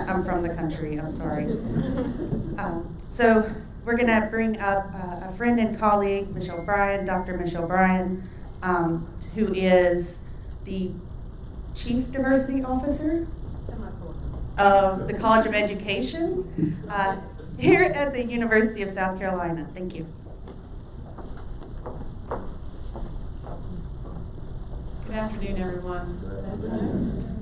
I'm from the country, I'm sorry. So we're going to bring up a friend and colleague, Michelle Bryan, Dr. Michelle Bryan, who is the Chief Diversity Officer of the College of Education here at the University of South Carolina. Thank you. Good afternoon, everyone.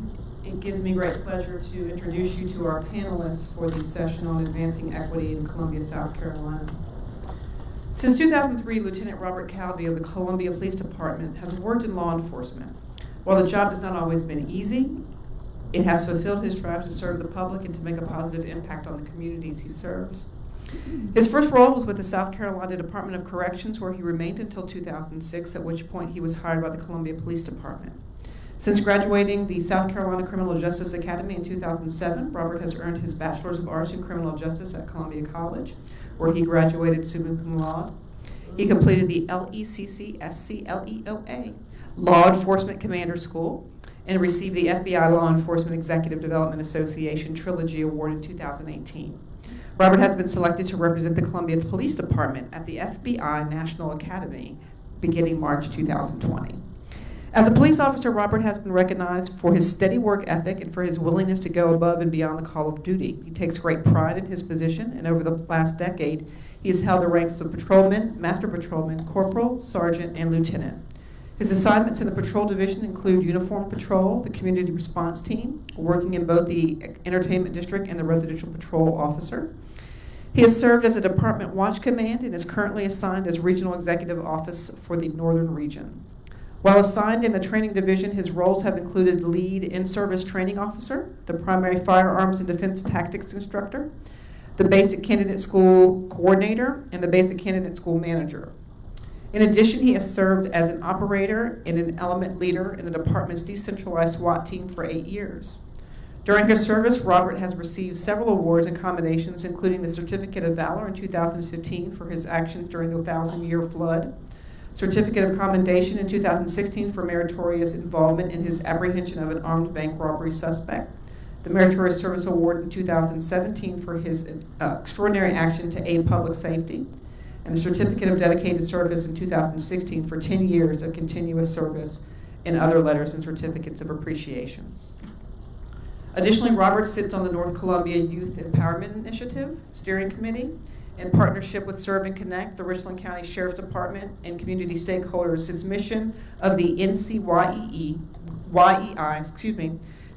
It gives me great pleasure to introduce you to our panelists for the session on advancing equity in Columbia, South Carolina. Since 2003, Lieutenant Robert Calby of the Columbia Police Department has worked in law enforcement. While the job has not always been easy, it has fulfilled his drive to serve the public and to make a positive impact on the communities he serves. His first role was with the South Carolina Department of Corrections, where he remained until 2006, at which point he was hired by the Columbia Police Department. Since graduating the South Carolina Criminal Justice Academy in 2007, Robert has earned his Bachelor's of Arts in Criminal Justice at Columbia College, where he graduated summa cum laude. He completed the LECC-SCLEOA, Law Enforcement Commander School, and received the FBI Law Enforcement Executive Development Association Trilogy Award in 2018. Robert has been selected to represent the Columbia Police Department at the FBI National Academy beginning March 2020. As a police officer, Robert has been recognized for his steady work ethic and for his willingness to go above and beyond the call of duty. He takes great pride in his position, and over the last decade, he has held the ranks of patrolman, master patrolman, corporal, sergeant, and lieutenant. His assignments in the patrol division include uniform patrol, the community response team, working in both the entertainment district and the residential patrol officer. He has served as a department watch command and is currently assigned as regional executive office for the northern region. While assigned in the training division, his roles have included lead in-service training officer, the primary firearms and defense tactics instructor, the basic candidate school coordinator, and the basic candidate school manager. In addition, he has served as an operator and an element leader in the department's decentralized SWAT team for 8 years. During his service, Robert has received several awards and commendations, including the Certificate of Valor in 2015 for his actions during the 1,000-year flood, Certificate of Commendation in 2016 for meritorious involvement in his apprehension of an armed bank robbery suspect, the Meritorious Service Award in 2017 for his extraordinary action to aid public safety, and the Certificate of Dedicated Service in 2016 for 10 years of continuous service, and other letters and certificates of appreciation. Additionally, Robert sits on the North Columbia Youth Empowerment Initiative Steering Committee in partnership with Serve and Connect, the Richland County Sheriff's Department, and community stakeholders. His mission of the YEI,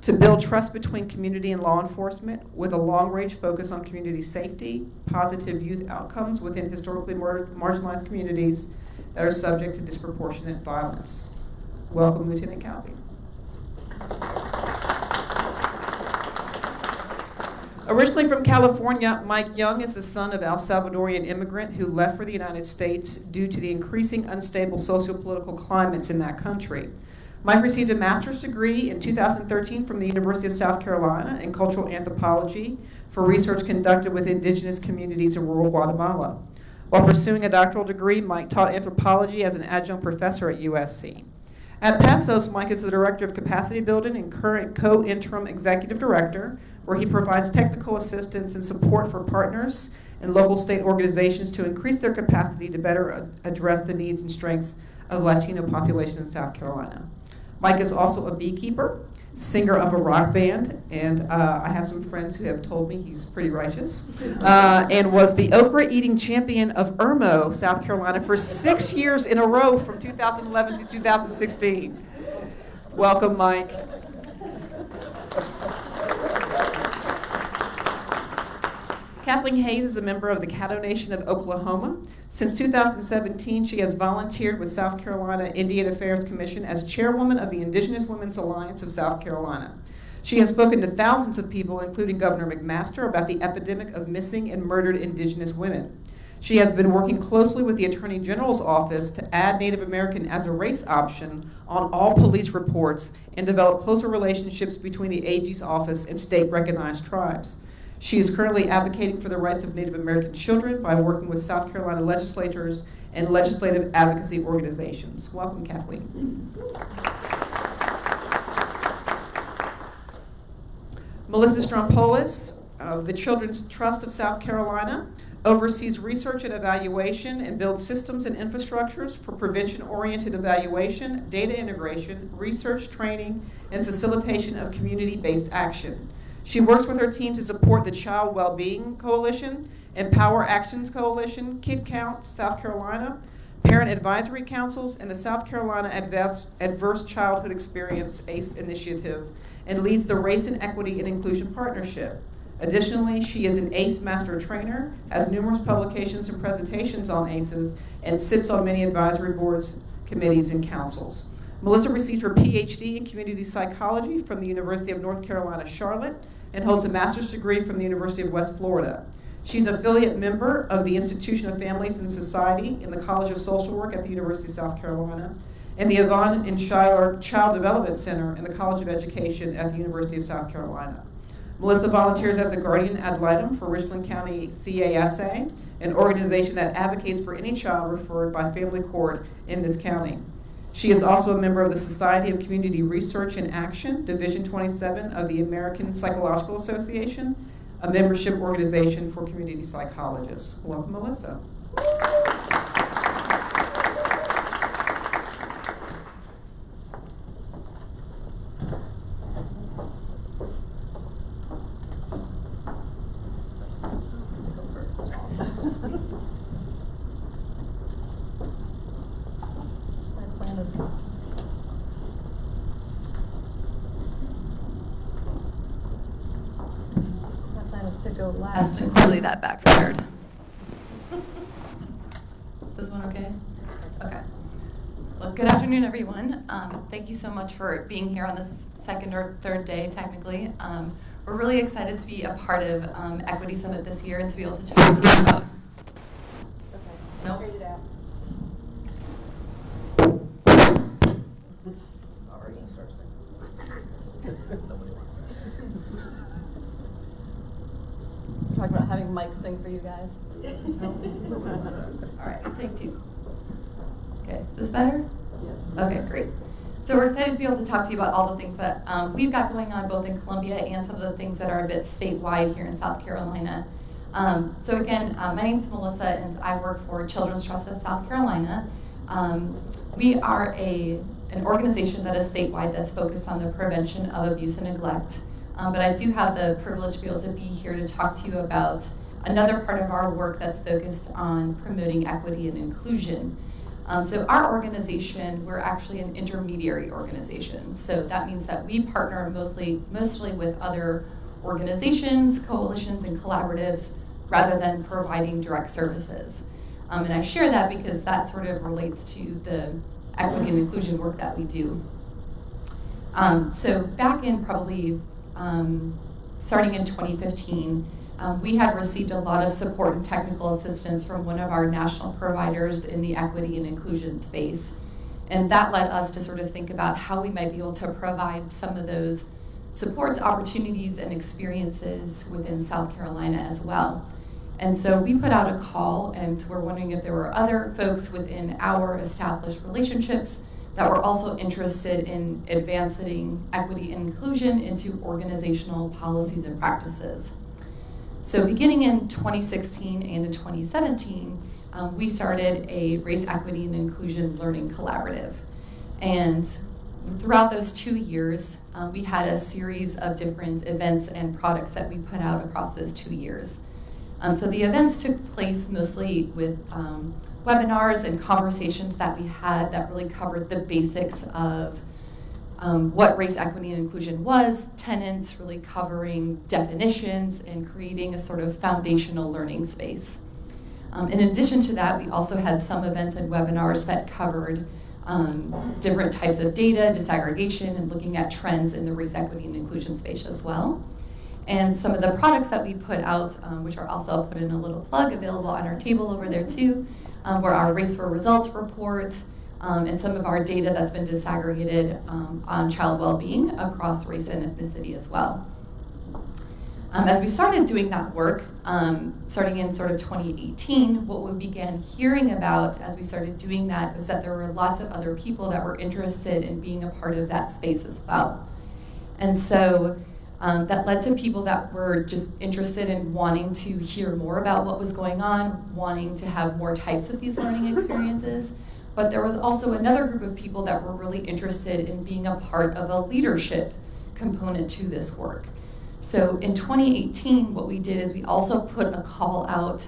to build trust between community and law enforcement with a long-range focus on community safety, positive youth outcomes within historically marginalized communities that are subject to disproportionate violence. Welcome, Lieutenant Calby. Originally from California, Mike Young is the son of El Salvadorian immigrant who left for the United States due to the increasing unstable socio-political climates in that country. Mike received a master's degree in 2013 from the University of South Carolina in cultural anthropology for research conducted with indigenous communities in rural Guatemala. While pursuing a doctoral degree, Mike taught anthropology as an adjunct professor at USC. At Pasos, Mike is the Director of Capacity Building and current co-interim Executive Director, where he provides technical assistance and support for partners and local state organizations to increase their capacity to better address the needs and strengths of the Latino population in South Carolina. Mike is also a beekeeper, singer of a rock band, and I have some friends who have told me he's pretty righteous, and was the okra eating champion of Irmo, South Carolina for 6 years in a row from 2011 to 2016. Welcome, Mike. Kathleen Hays is a member of the Caddo Nation of Oklahoma. Since 2017, she has volunteered with South Carolina Indian Affairs Commission as chairwoman of the Indigenous Women's Alliance of South Carolina. She has spoken to thousands of people, including Governor McMaster, about the epidemic of missing and murdered Indigenous women. She has been working closely with the Attorney General's office to add Native American as a race option on all police reports and develop closer relationships between the AG's office and state-recognized tribes. She is currently advocating for the rights of Native American children by working with South Carolina legislators and legislative advocacy organizations. Welcome, Kathleen. Melissa Strompolis of the Children's Trust of South Carolina oversees research and evaluation and builds systems and infrastructures for prevention-oriented evaluation, data integration, research training, and facilitation of community-based action. She works with her team to support the Child Wellbeing Coalition, Empower Actions Coalition, Kid Count South Carolina, Parent Advisory Councils, and the South Carolina Adverse Childhood Experience ACE initiative, and leads the Race and Equity and Inclusion Partnership. Additionally, she is an ACE Master Trainer, has numerous publications and presentations on ACEs, and sits on many advisory boards, committees, and councils. Melissa received her PhD in Community Psychology from the University of North Carolina, Charlotte, and holds a master's degree from the University of West Florida. She's an affiliate member of the Institution of Families and Society in the College of Social Work at the University of South Carolina, and the Yvonne and Schuyler Child Development Center in the College of Education at the University of South Carolina. Melissa volunteers as a guardian ad litem for Richland County CASA, an organization that advocates for any child referred by family court in this county. She is also a member of the Society of Community Research and Action, Division 27 of the American Psychological Association, a membership organization for community psychologists. Welcome, Melissa. Go last and clearly that backfired. Is this one okay? Okay. Well, good afternoon, everyone. Thank you so much for being here on this second or third day, technically. We're really excited to be a part of Equity Summit this year and to be able to talk to you about. Okay. Nope. Sorry. Talk about having Mike sing for you guys. All right, take two. Okay, is this better? Yeah. Okay, great. So we're excited to be able to talk to you about all the things that we've got going on both in Columbia and some of the things that are a bit statewide here in South Carolina. So again, my name is Melissa and I work for Children's Trust of South Carolina. We are an organization that is statewide that's focused on the prevention of abuse and neglect. But I do have the privilege to be able to be here to talk to you about another part of our work that's focused on promoting equity and inclusion. So our organization, we're actually an intermediary organization. So that means that we partner mostly with other organizations, coalitions, and collaboratives rather than providing direct services. And I share that because that sort of relates to the equity and inclusion work that we do. So back in probably starting in 2015, we had received a lot of support and technical assistance from one of our national providers in the equity and inclusion space. And that led us to sort of think about how we might be able to provide some of those supports, opportunities, and experiences within South Carolina as well. And so we put out a call and we're wondering if there were other folks within our established relationships that were also interested in advancing equity and inclusion into organizational policies and practices. So beginning in 2016 and in 2017, we started a Race, Equity, and Inclusion Learning Collaborative. And throughout those 2 years, we had a series of different events and products that we put out across those 2 years. So the events took place mostly with webinars and conversations that we had that really covered the basics of what race, equity, and inclusion was, tenets, really covering definitions and creating a sort of foundational learning space. In addition to that, we also had some events and webinars that covered different types of data, disaggregation, and looking at trends in the race, equity, and inclusion space as well. And some of the products that we put out, which are also, I'll put in a little plug, available on our table over there too, were our Race for Results reports, and some of our data that's been disaggregated on child well-being across race and ethnicity as well. As we started doing that work, starting in sort of 2018, what we began hearing about as we started doing that was that there were lots of other people that were interested in being a part of that space as well. And so that led to people that were just interested in wanting to hear more about what was going on, wanting to have more types of these learning experiences. But there was also another group of people that were really interested in being a part of a leadership component to this work. So in 2018, what we did is we also put a call out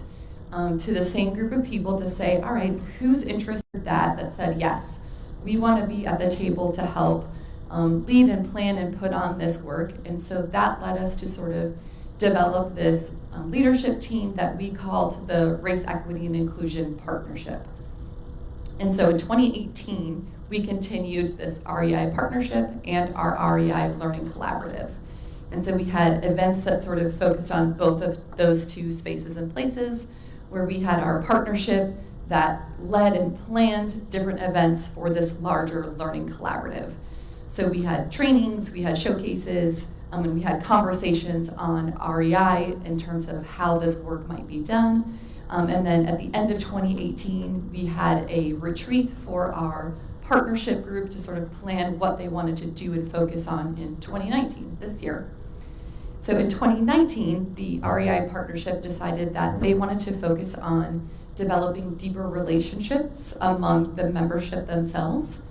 to the same group of people to say, all right, who's interested in that said, yes, we want to be at the table to help lead and plan and put on this work. And so that led us to sort of develop this leadership team that we called the Race, Equity, and Inclusion Partnership. And so in 2018, we continued this REI partnership and our REI Learning Collaborative. And so we had events that sort of focused on both of those two spaces and places, where we had our partnership that led and planned different events for this larger learning collaborative. So we had trainings, we had showcases, and we had conversations on REI in terms of how this work might be done. And then at the end of 2018, we had a retreat for our partnership group to sort of plan what they wanted to do and focus on in 2019, this year. So in 2019, the REI partnership decided that they wanted to focus on developing deeper relationships among the membership themselves.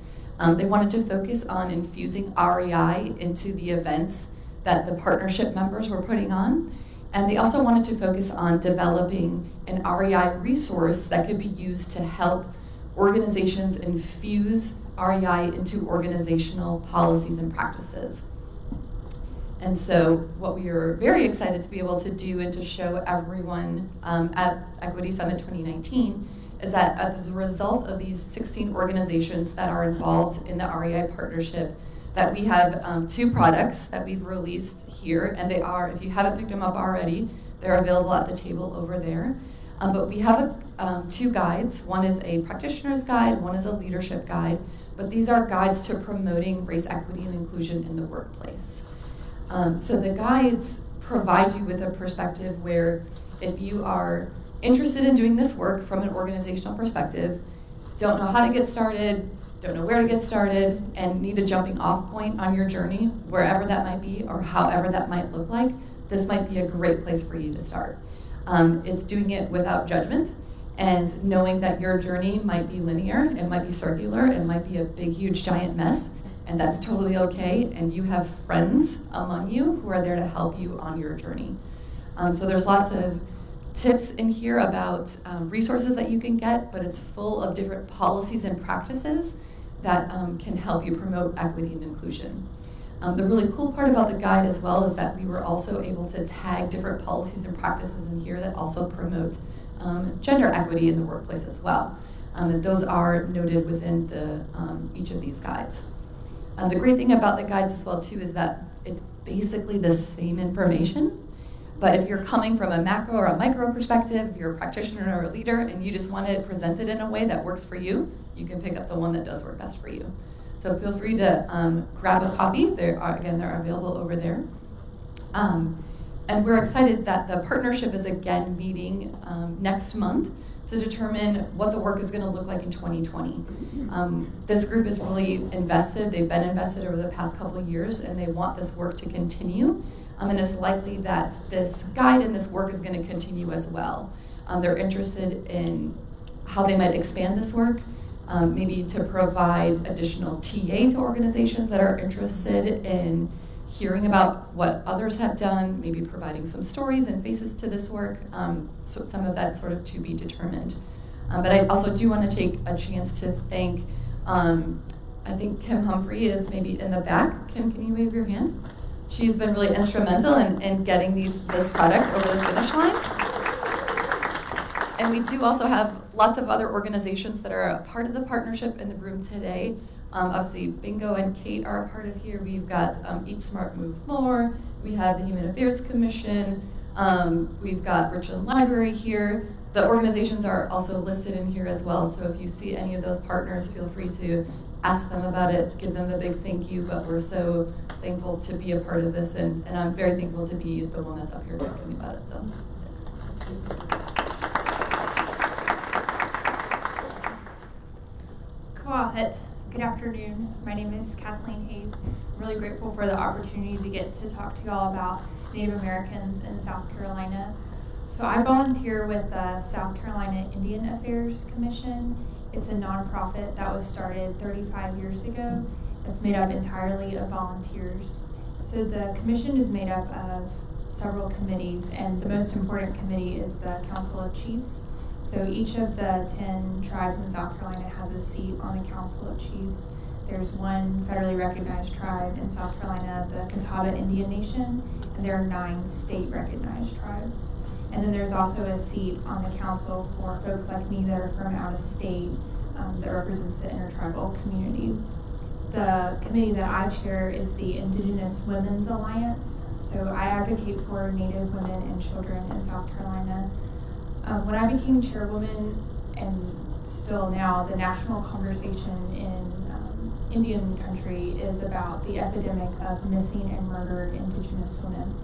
They wanted to focus on infusing REI into the events that the partnership members were putting on. And they also wanted to focus on developing an REI resource that could be used to help organizations infuse REI into organizational policies and practices. And so what we are very excited to be able to do and to show everyone at Equity Summit 2019 is that as a result of these 16 organizations that are involved in the REI partnership, that we have 2 products that we've released here, and they are, if you haven't picked them up already, they're available at the table over there. But we have 2 guides. One is a practitioner's guide, one is a leadership guide, but these are guides to promoting race, equity, and inclusion in the workplace. So the guides provide you with a perspective where if you are interested in doing this work from an organizational perspective, don't know how to get started, don't know where to get started, and need a jumping off point on your journey, wherever that might be or however that might look like, this might be a great place for you to start. It's doing it without judgment and knowing that your journey might be linear, it might be circular, it might be a big, huge, giant mess, and that's totally okay, and you have friends among you who are there to help you on your journey. So there's lots of tips in here about resources that you can get, but it's full of different policies and practices that can help you promote equity and inclusion. The really cool part about the guide as well is that we were also able to tag different policies and practices in here that also promote gender equity in the workplace as well. And those are noted within each of these guides. The great thing about the guides as well too is that it's basically the same information, but if you're coming from a macro or a micro perspective, if you're a practitioner or a leader and you just want it presented in a way that works for you, you can pick up the one that does work best for you. So feel free to grab a copy. They're available over there. And we're excited that the partnership is again meeting next month to determine what the work is going to look like in 2020. This group is really invested. They've been invested over the past couple of years, and they want this work to continue. And it's likely that this guide and this work is going to continue as well. They're interested in how they might expand this work, maybe to provide additional TA to organizations that are interested in hearing about what others have done, maybe providing some stories and faces to this work. So some of that sort of to be determined. But I also do want to take a chance to thank, I think Kim Humphrey is maybe in the back. Kim, can you wave your hand? She's been really instrumental in getting this product over the finish line. And we do also have lots of other organizations that are a part of the partnership in the room today. Obviously, Bingo and Kate are a part of here. We've got Eat Smart, Move More. We have the Human Affairs Commission. We've got Richland Library here. The organizations are also listed in here as well. So if you see any of those partners, feel free to ask them about it, give them a big thank you. But we're so thankful to be a part of this, and I'm very thankful to be the one that's up here talking about it. So thanks. Quiet. Good afternoon. My name is Kathleen Hays. I'm really grateful for the opportunity to get to talk to you all about Native Americans in South Carolina. So I volunteer with the South Carolina Indian Affairs Commission. It's a nonprofit that was started 35 years ago. It's made up entirely of volunteers. So the commission is made up of several committees, and the most important committee is the Council of Chiefs. So each of the 10 tribes in South Carolina has a seat on the Council of Chiefs. There's one federally recognized tribe in South Carolina, the Catawba Indian Nation, and there are 9 state recognized tribes. And then there's also a seat on the council for folks like me that are from out of state that represents the intertribal community. The committee that I chair is the Indigenous Women's Alliance. So I advocate for Native women and children in South Carolina. When I became chairwoman, and still now, the national conversation in Indian country is about the epidemic of missing and murdered Indigenous women.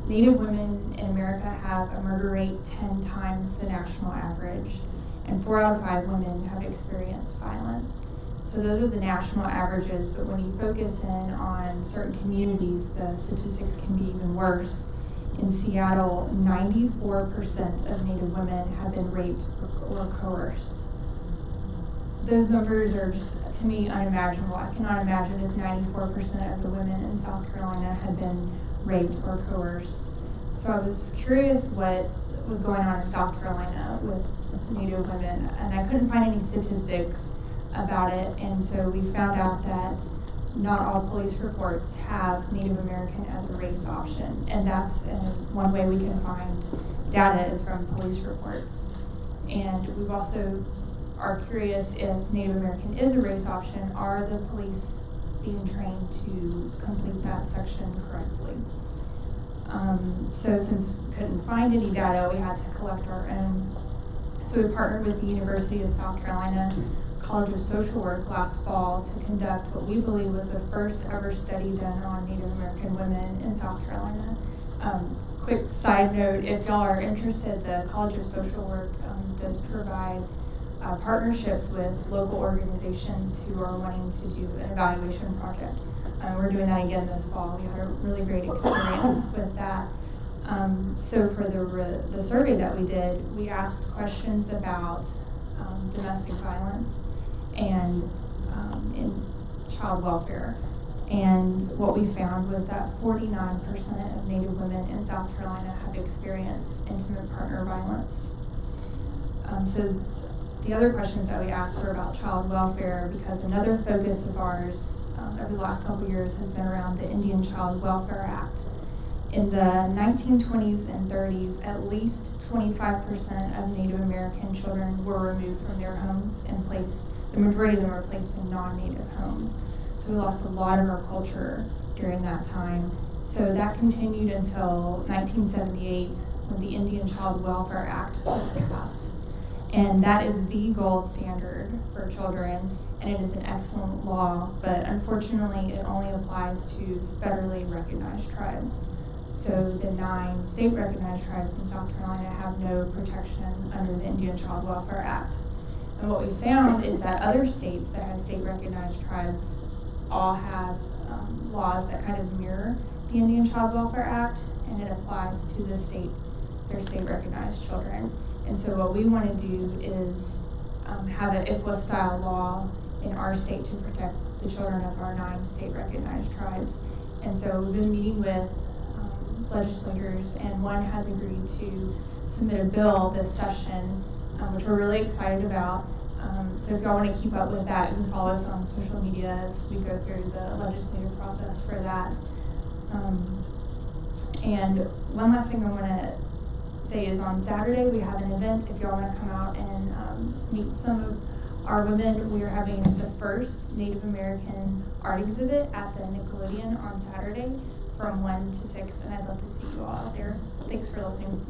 Native women in America have a murder rate 10 times the national average, and 4 out of 5 women have experienced violence. So those are the national averages, but when you focus in on certain communities, the statistics can be even worse. In Seattle, 94% of Native women have been raped or coerced. Those numbers are just, to me, unimaginable. I cannot imagine if 94% of the women in South Carolina had been raped or coerced. So I was curious what was going on in South Carolina with Native women, and I couldn't find any statistics about it, and so we found out that not all police reports have Native American as a race option, and that's one way we can find data is from police reports. And we've also are curious if Native American is a race option, are the police being trained to complete that section correctly? So since we couldn't find any data, we had to collect our own. So we partnered with the University of South Carolina College of Social Work last fall to conduct what we believe was the first ever study done on Native American women in South Carolina. Quick side note, if y'all are interested, the College of Social Work does provide partnerships with local organizations who are wanting to do an evaluation project. We're doing that again this fall. We had a really great experience with that. So for the survey that we did, we asked questions about domestic violence and in child welfare. And what we found was that 49% of Native women in South Carolina have experienced intimate partner violence. So the other questions that we asked were about child welfare, because another focus of ours over the last couple of years has been around the Indian Child Welfare Act. In the 1920s and 30s, at least 25% of Native American children were removed from their homes and placed, the majority of them were placed in non-Native homes. So we lost a lot of our culture during that time. So that continued until 1978, when the Indian Child Welfare Act was passed. And that is the gold standard for children, and it is an excellent law, but unfortunately it only applies to federally recognized tribes. So the 9 state recognized tribes in South Carolina have no protection under the Indian Child Welfare Act. And what we found is that other states that have state recognized tribes all have laws that kind of mirror the Indian Child Welfare Act, and it applies to their state recognized children. And so what we want to do is have an ICWA style law in our state to protect the children of our 9 state recognized tribes. And so we've been meeting with legislators, and one has agreed to submit a bill this session, which we're really excited about. So if y'all want to keep up with that, you can follow us on social media as we go through the legislative process for that. And one last thing I want to say is on Saturday we have an event. If y'all want to come out and meet some of our women, we are having the first Native American art exhibit at the Nickelodeon on Saturday from 1 to 6, and I'd love to see you all out there. Thanks for listening.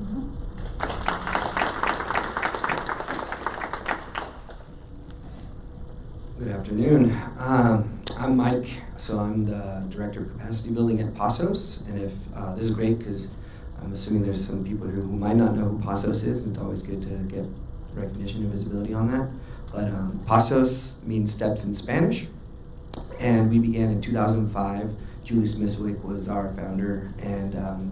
Good afternoon. I'm Mike, so I'm the Director of Capacity Building at PASOS, and if this is great because I'm assuming there's some people who might not know who PASOS is, and it's always good to get recognition and visibility on that. But Pasos means steps in Spanish, and we began in 2005. Julie Smithwick was our founder, and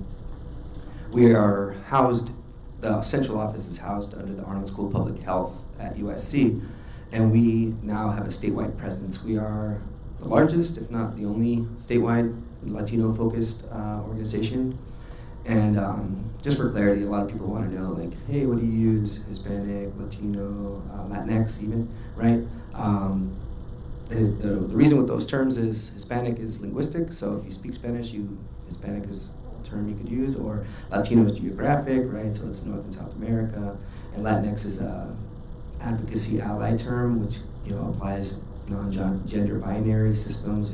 we are housed, the central office is housed under the Arnold School of Public Health at USC, and we now have a statewide presence. We are the largest, if not the only, statewide Latino-focused organization. And just for clarity, a lot of people want to know, like, hey, what do you use? Hispanic, Latino, Latinx even, right? The reason with those terms is Hispanic is linguistic, so if you speak Spanish, Hispanic is a term you could use, or Latino is geographic, right? So it's North and South America, and Latinx is a advocacy ally term, which applies non-gender binary systems,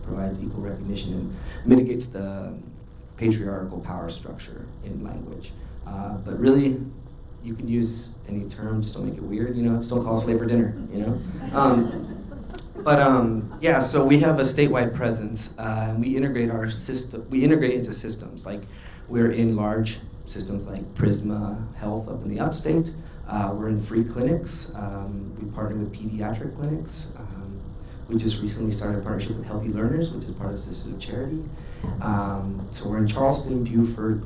provides equal recognition and mitigates the patriarchal power structure in language. But really, you can use any term, just don't make it weird, just don't call us late for dinner, Yeah, so we have a statewide presence, and we integrate into systems. Like, we're in large systems like Prisma Health up in the upstate. We're in free clinics. We partner with pediatric clinics. We just recently started a partnership with Healthy Learners, which is part of Sisters of Charity. So we're in Charleston, Beaufort,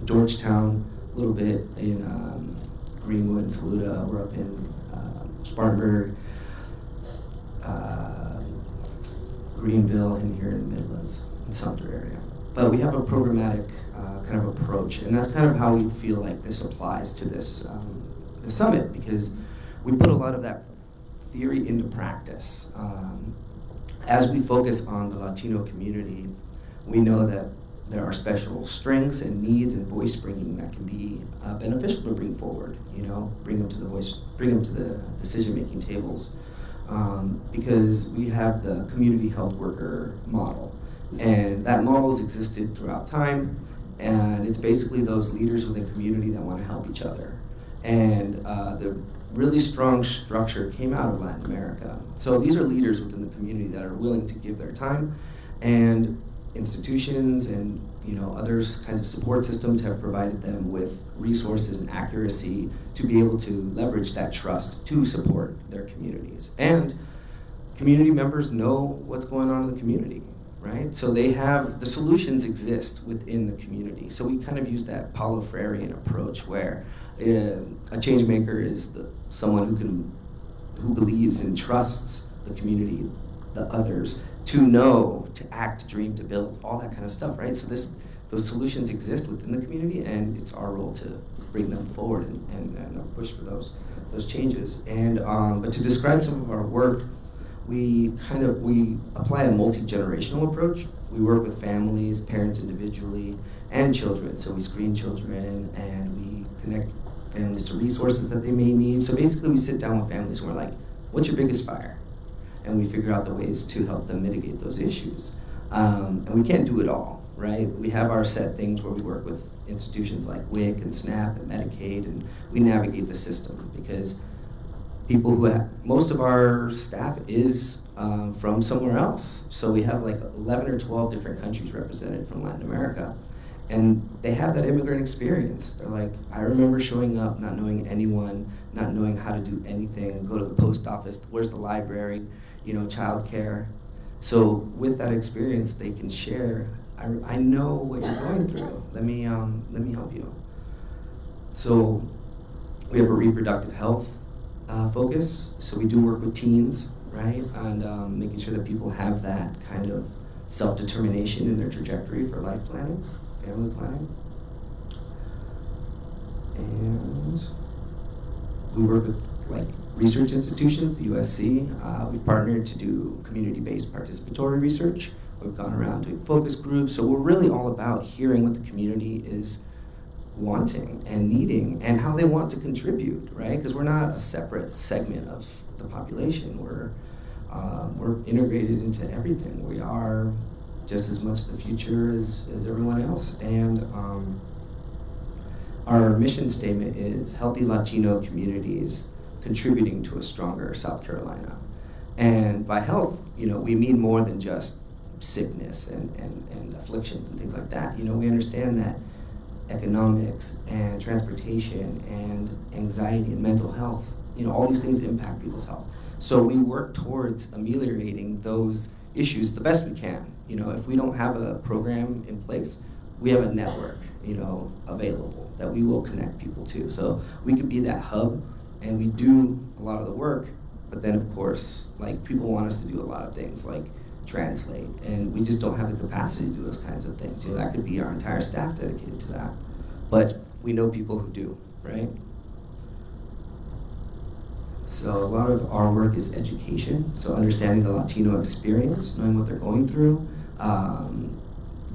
Georgetown, a little bit in Greenwood and Saluda. We're up in Spartanburg, Greenville, and here in the Midlands, in Sumter area. But we have a programmatic kind of approach, and that's kind of how we feel like this applies to this summit, because we put a lot of that theory into practice. As we focus on the Latino community, we know that there are special strengths and needs and voice bringing that can be beneficial to bring forward, bring them to the decision-making tables. Because we have the community health worker model, and that model has existed throughout time, and it's basically those leaders within the community that want to help each other. And the really strong structure came out of Latin America. So these are leaders within the community that are willing to give their time, and institutions and other kinds of support systems have provided them with resources and accuracy to be able to leverage that trust to support their communities. And community members know what's going on in the community, right? So the solutions exist within the community. So we kind of use that Paulo Freirean approach, where a change maker is someone who believes and trusts the community, the others, to know, to act, to dream, to build, all that kind of stuff, right? So those solutions exist within the community, and it's our role to bring them forward and push for those changes. And but to describe some of our work, we apply a multi-generational approach. We work with families, parents individually, and children. So we screen children, and we connect families to resources that they may need. So basically, we sit down with families and we're like, what's your biggest fire? And we figure out the ways to help them mitigate those issues. And we can't do it all, right? We have our set things where we work with institutions like WIC and SNAP and Medicaid, and we navigate the system, because most of our staff is from somewhere else. So we have like 11 or 12 different countries represented from Latin America. And they have that immigrant experience. They're like, I remember showing up, not knowing anyone, not knowing how to do anything, go to the post office, where's the library, childcare. So with that experience, they can share, I know what you're going through. Let me help you. So we have a reproductive health focus. So we do work with teens, right? And making sure that people have that kind of self-determination in their trajectory for life planning, family planning. And we work with research institutions, the USC. We've partnered to do community-based participatory research. We've gone around doing focus groups. So we're really all about hearing what the community is wanting and needing and how they want to contribute, right? Because we're not a separate segment of the population. We're integrated into everything. We are just as much the future as everyone else. And our mission statement is healthy Latino communities contributing to a stronger South Carolina. And by health, we mean more than just sickness and afflictions and things like that. We understand that economics and transportation and anxiety and mental health, all these things impact people's health. So we work towards ameliorating those issues the best we can. If we don't have a program in place, we have a network, available that we will connect people to. So we could be that hub, and we do a lot of the work, but then of course, like, people want us to do a lot of things like translate, and we just don't have the capacity to do those kinds of things. That could be our entire staff dedicated to that. But we know people who do, right? So a lot of our work is education, so understanding the Latino experience, knowing what they're going through,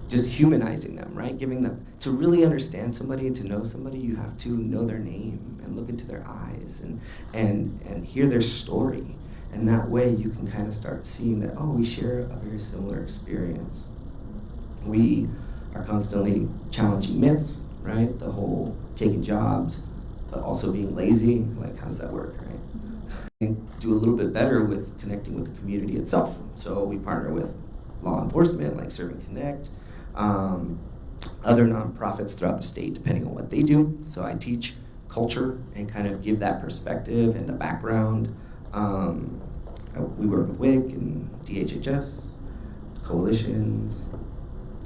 just humanizing them, right? Giving them, to really understand somebody and to know somebody, you have to know their name and look into their eyes and hear their story. And that way you can kind of start seeing that, oh, we share a very similar experience. We are constantly challenging myths, right? The whole taking jobs, but also being lazy, like, how does that work, right? And do a little bit better with connecting with the community itself. So we partner with law enforcement, like Serve and Connect, other nonprofits throughout the state, depending on what they do. So I teach culture and kind of give that perspective and the background. We work with WIC and DHHS, coalitions,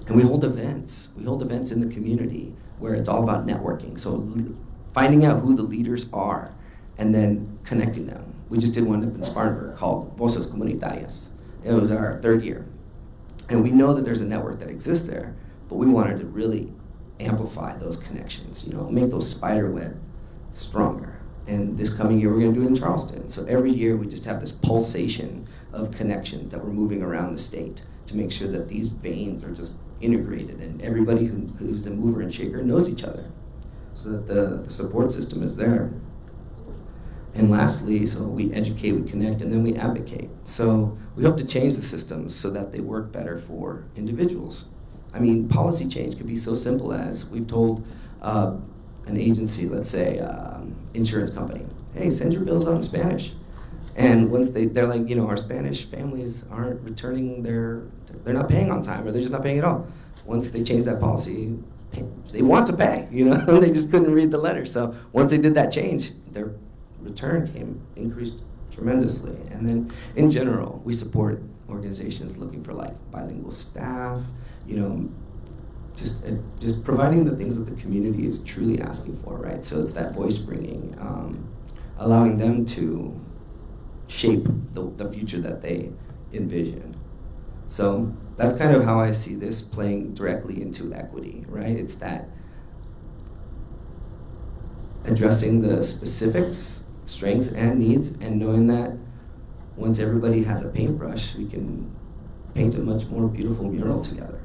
and we hold events. We hold events in the community where it's all about networking. So finding out who the leaders are and then connecting them. We just did one up in Spartanburg called Voces Comunitarias. It was our 3rd year. And we know that there's a network that exists there, but we wanted to really amplify those connections, make those spider web stronger. And this coming year, we're going to do it in Charleston. So every year, we just have this pulsation of connections that we're moving around the state to make sure that these veins are just integrated and everybody who's a mover and shaker knows each other so that the support system is there. And lastly, so we educate, we connect, and then we advocate. So we hope to change the systems so that they work better for individuals. I mean, policy change could be so simple as we've told an agency, let's say insurance company, hey, send your bills out in Spanish. And once they're like, our Spanish families aren't returning they're not paying on time, or they're just not paying at all. Once they change that policy, they want to pay, they just couldn't read the letter. So once they did that change, their return increased tremendously. And then in general, we support organizations looking for like bilingual staff, just providing the things that the community is truly asking for, right? So it's that voice bringing, allowing them to shape the future that they envision. So that's kind of how I see this playing directly into equity, right? It's that addressing the specifics, strengths, and needs, and knowing that once everybody has a paintbrush, we can paint a much more beautiful mural together.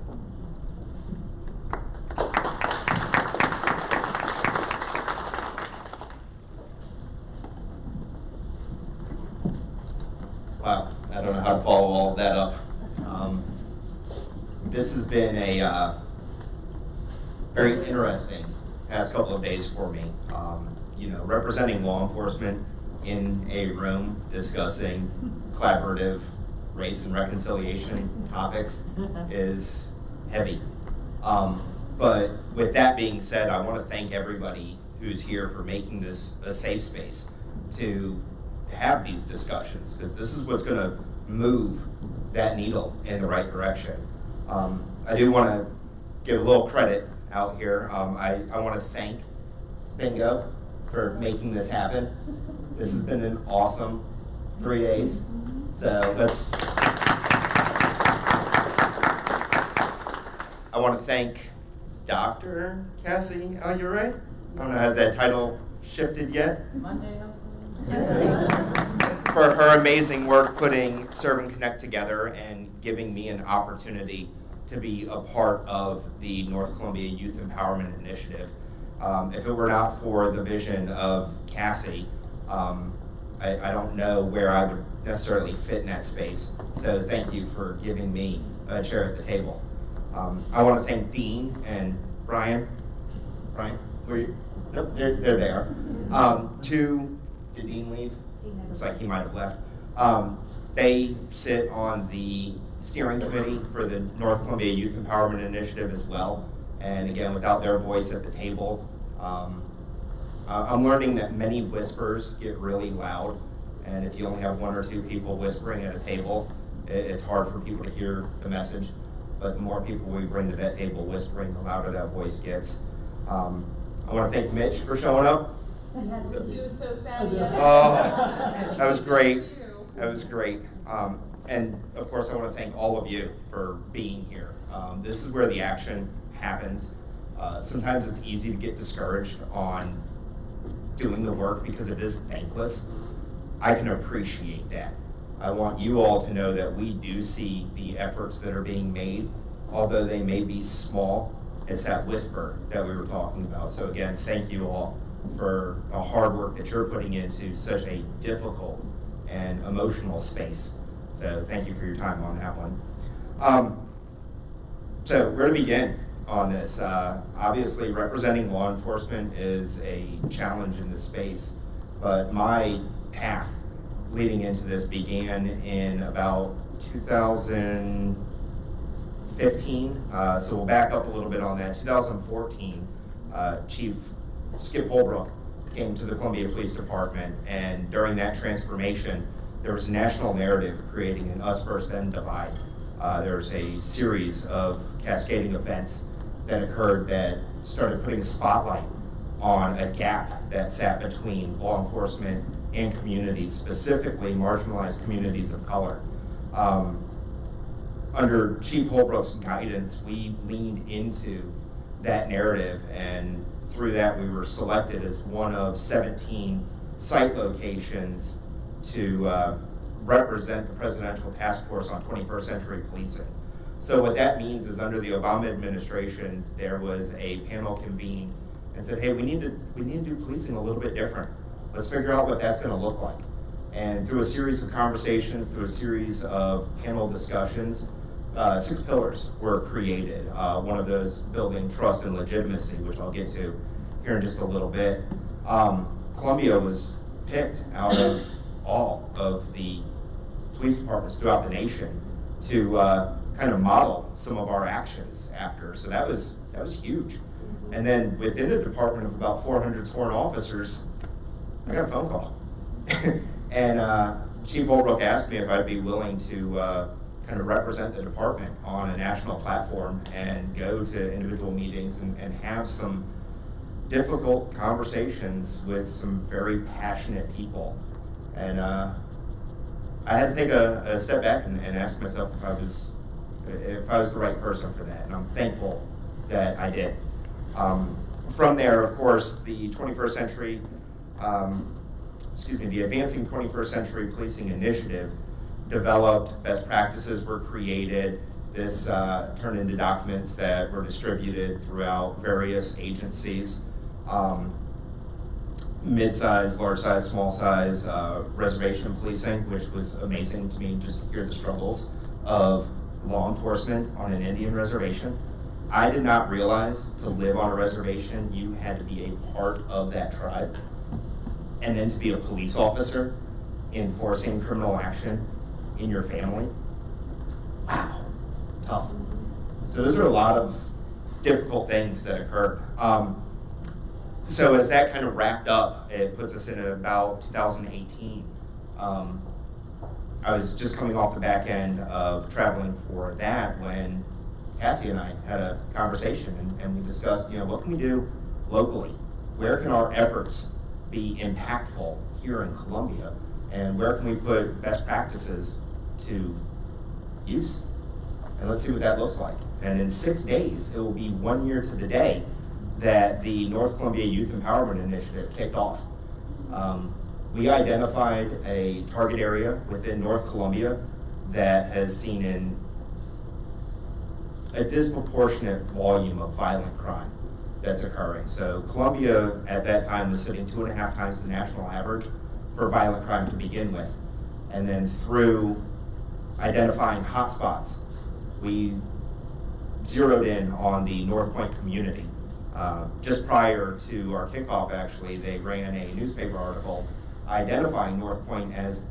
Wow, I don't know how to follow all of that up. This has been a very interesting past couple of days for me. Representing law enforcement in a room discussing collaborative race and reconciliation topics is heavy. But with that being said, I want to thank everybody who's here for making this a safe space to have these discussions, because this is what's going to move that needle in the right direction. I do want to give a little credit out here. I want to thank Bingo for making this happen. This has been an awesome 3 days. So I want to thank Dr. Cassie. Oh, you're right? I don't know, has that title shifted yet? Monday. For her amazing work putting Serve and Connect together and giving me an opportunity to be a part of the North Columbia Youth Empowerment Initiative. If it were not for the vision of Cassie, I don't know where I would necessarily fit in that space. So thank you for giving me a chair at the table. I want to thank Dean and Brian. Brian, where you? Nope, there they are. Did Dean leave? Looks like he might have left. They sit on the steering committee for the North Columbia Youth Empowerment Initiative as well. And again, without their voice at the table, I'm learning that many whispers get really loud, and if you only have 1 or 2 people whispering at a table, it's hard for people to hear the message. But the more people we bring to that table whispering, the louder that voice gets. I want to thank Mitch for showing up. He was so savvy. Oh, that was great. That was great. And of course, I want to thank all of you for being here. This is where the action happens. Sometimes it's easy to get discouraged on doing the work because it is thankless. I can appreciate that. I want you all to know that we do see the efforts that are being made, although they may be small. It's that whisper that we were talking about. So again, thank you all for the hard work that you're putting into such a difficult and emotional space. So thank you for your time on that one. So where to begin on this? Obviously, representing law enforcement is a challenge in this space, but my path leading into this began in about 2015. So we'll back up a little bit on that. 2014, Chief Skip Holbrook came to the Columbia Police Department, and during that transformation, there was a national narrative creating an us versus them divide. There was a series of cascading events that occurred that started putting a spotlight on a gap that sat between law enforcement and communities, specifically marginalized communities of color. Under Chief Holbrook's guidance, we leaned into that narrative, and through that we were selected as one of 17 site locations to represent the Presidential Task Force on 21st Century Policing. So what that means is under the Obama administration, there was a panel convened and said, hey, we need to do policing a little bit different. Let's figure out what that's gonna look like. And through a series of conversations, through a series of panel discussions, 6 pillars were created. One of those building trust and legitimacy, which I'll get to here in just a little bit. Columbia was picked out of all of the police departments throughout the nation to kind of model some of our actions after. So that was huge. And then within the department of about 400 sworn officers, I got a phone call. And Chief Holbrook asked me if I'd be willing to kind of represent the department on a national platform and go to individual meetings and have some difficult conversations with some very passionate people. And I had to take a step back and ask myself if I was the right person for that, and I'm thankful that I did. From there, of course, the 21st century, the Advancing 21st Century Policing Initiative developed, best practices were created. This turned into documents that were distributed throughout various agencies. Mid-size, large-size, small-size, reservation policing, which was amazing to me just to hear the struggles of law enforcement on an Indian reservation. I did not realize to live on a reservation, you had to be a part of that tribe. And then to be a police officer enforcing criminal action in your family. Wow, tough. So those are a lot of difficult things that occurred. So as that kind of wrapped up, it puts us in about 2018. I was just coming off the back end of traveling for that when Cassie and I had a conversation and we discussed, what can we do locally? Where can our efforts be impactful here in Columbia? And where can we put best practices to use? And let's see what that looks like. And in 6 days, it will be 1 year to the day that the North Columbia Youth Empowerment Initiative kicked off. We identified a target area within North Columbia that has seen a disproportionate volume of violent crime that's occurring. So Columbia at that time was hitting 2.5 times the national average for violent crime to begin with. And then through identifying hotspots, we zeroed in on the North Point community. Just prior to our kickoff, actually, they ran a newspaper article identifying North Point as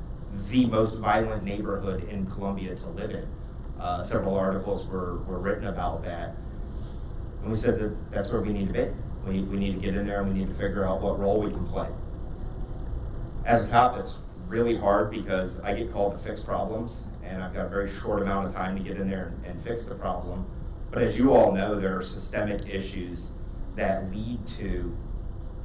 the most violent neighborhood in Columbia to live in. Several articles were written about that. And we said that that's where we need to be. We need to get in there and we need to figure out what role we can play. As a cop, it's really hard because I get called to fix problems, and I've got a very short amount of time to get in there and fix the problem. But as you all know, there are systemic issues that lead to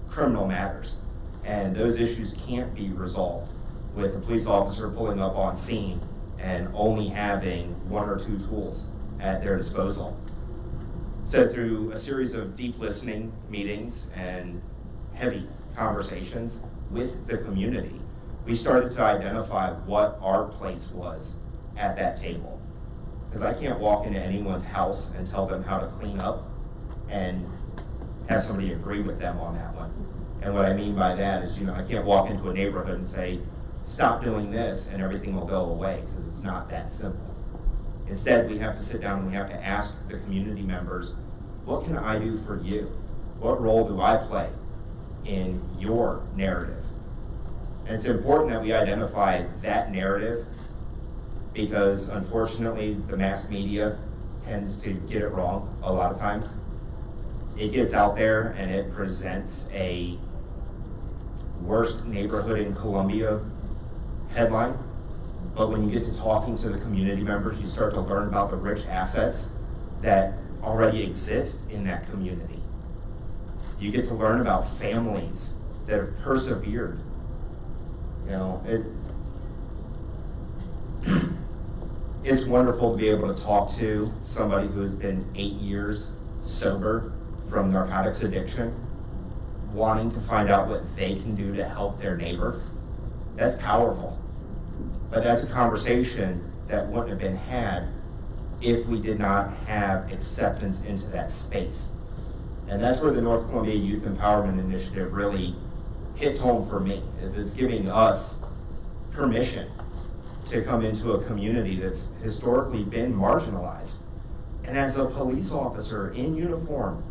criminal matters, and those issues can't be resolved with a police officer pulling up on scene and only having 1 or 2 tools at their disposal. So through a series of deep listening meetings and heavy conversations with the community, we started to identify what our place was at that table. Because I can't walk into anyone's house and tell them how to clean up and have somebody agree with them on that one. And what I mean by that is, I can't walk into a neighborhood and say, stop doing this and everything will go away, because it's not that simple. Instead, we have to sit down and we have to ask the community members, what can I do for you? What role do I play in your narrative? And it's important that we identify that narrative, because unfortunately the mass media tends to get it wrong a lot of times. It gets out there and it presents a worst neighborhood in Columbia headline, but when you get to talking to the community members, you start to learn about the rich assets that already exist in that community. You get to learn about families that have persevered. It's wonderful to be able to talk to somebody who has been 8 years sober from narcotics addiction, wanting to find out what they can do to help their neighbor. That's powerful. But that's a conversation that wouldn't have been had if we did not have acceptance into that space. And that's where the North Columbia Youth Empowerment Initiative really hits home for me, is it's giving us permission to come into a community that's historically been marginalized. And as a police officer in uniform,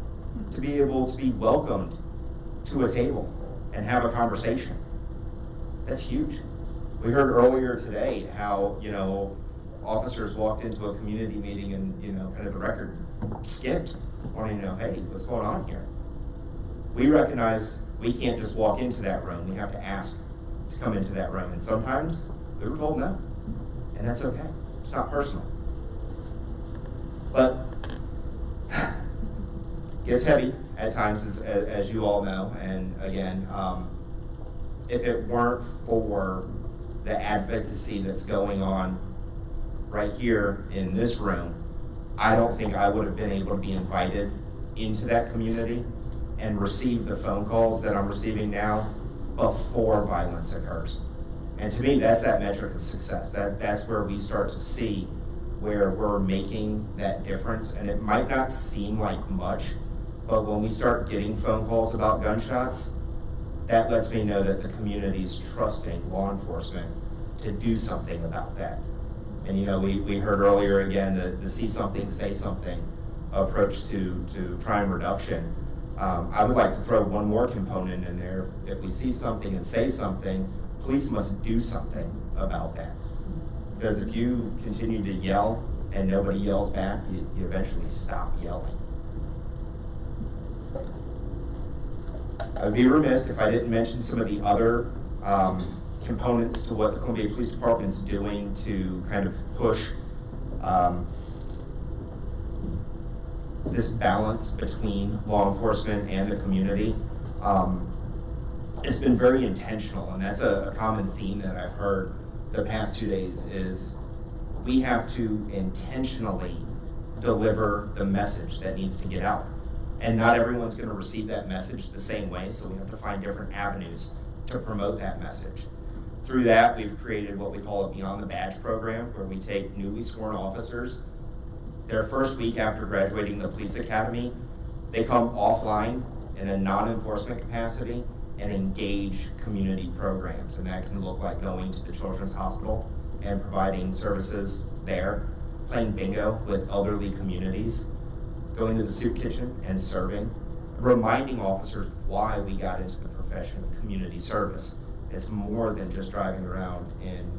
to be able to be welcomed to a table and have a conversation. That's huge. We heard earlier today how, officers walked into a community meeting and, kind of the record skipped, wanting to know, hey, what's going on here? We recognize we can't just walk into that room. We have to ask to come into that room. And sometimes we were told no. And that's okay. It's not personal. But it gets heavy at times, as you all know. And again, if it weren't for the advocacy that's going on right here in this room, I don't think I would have been able to be invited into that community and receive the phone calls that I'm receiving now before violence occurs. And to me, that's that metric of success. That's where we start to see where we're making that difference. And it might not seem like much, but when we start getting phone calls about gunshots, that lets me know that the community's trusting law enforcement to do something about that. And we heard earlier again the see something, say something approach to crime reduction. I would like to throw one more component in there. If we see something and say something, police must do something about that. Because if you continue to yell and nobody yells back, you eventually stop yelling. I would be remiss if I didn't mention some of the other components to what the Columbia Police Department is doing to kind of push this balance between law enforcement and the community. It's been very intentional, and that's a common theme that I've heard the past 2 days, is we have to intentionally deliver the message that needs to get out. And not everyone's going to receive that message the same way, so we have to find different avenues to promote that message. Through that, we've created what we call a Beyond the Badge program, where we take newly sworn officers, their first week after graduating the police academy, they come offline in a non-enforcement capacity and engage community programs. And that can look like going to the Children's Hospital and providing services there, playing bingo with elderly communities, going to the soup kitchen and serving, reminding officers why we got into the profession of community service. It's more than just driving around in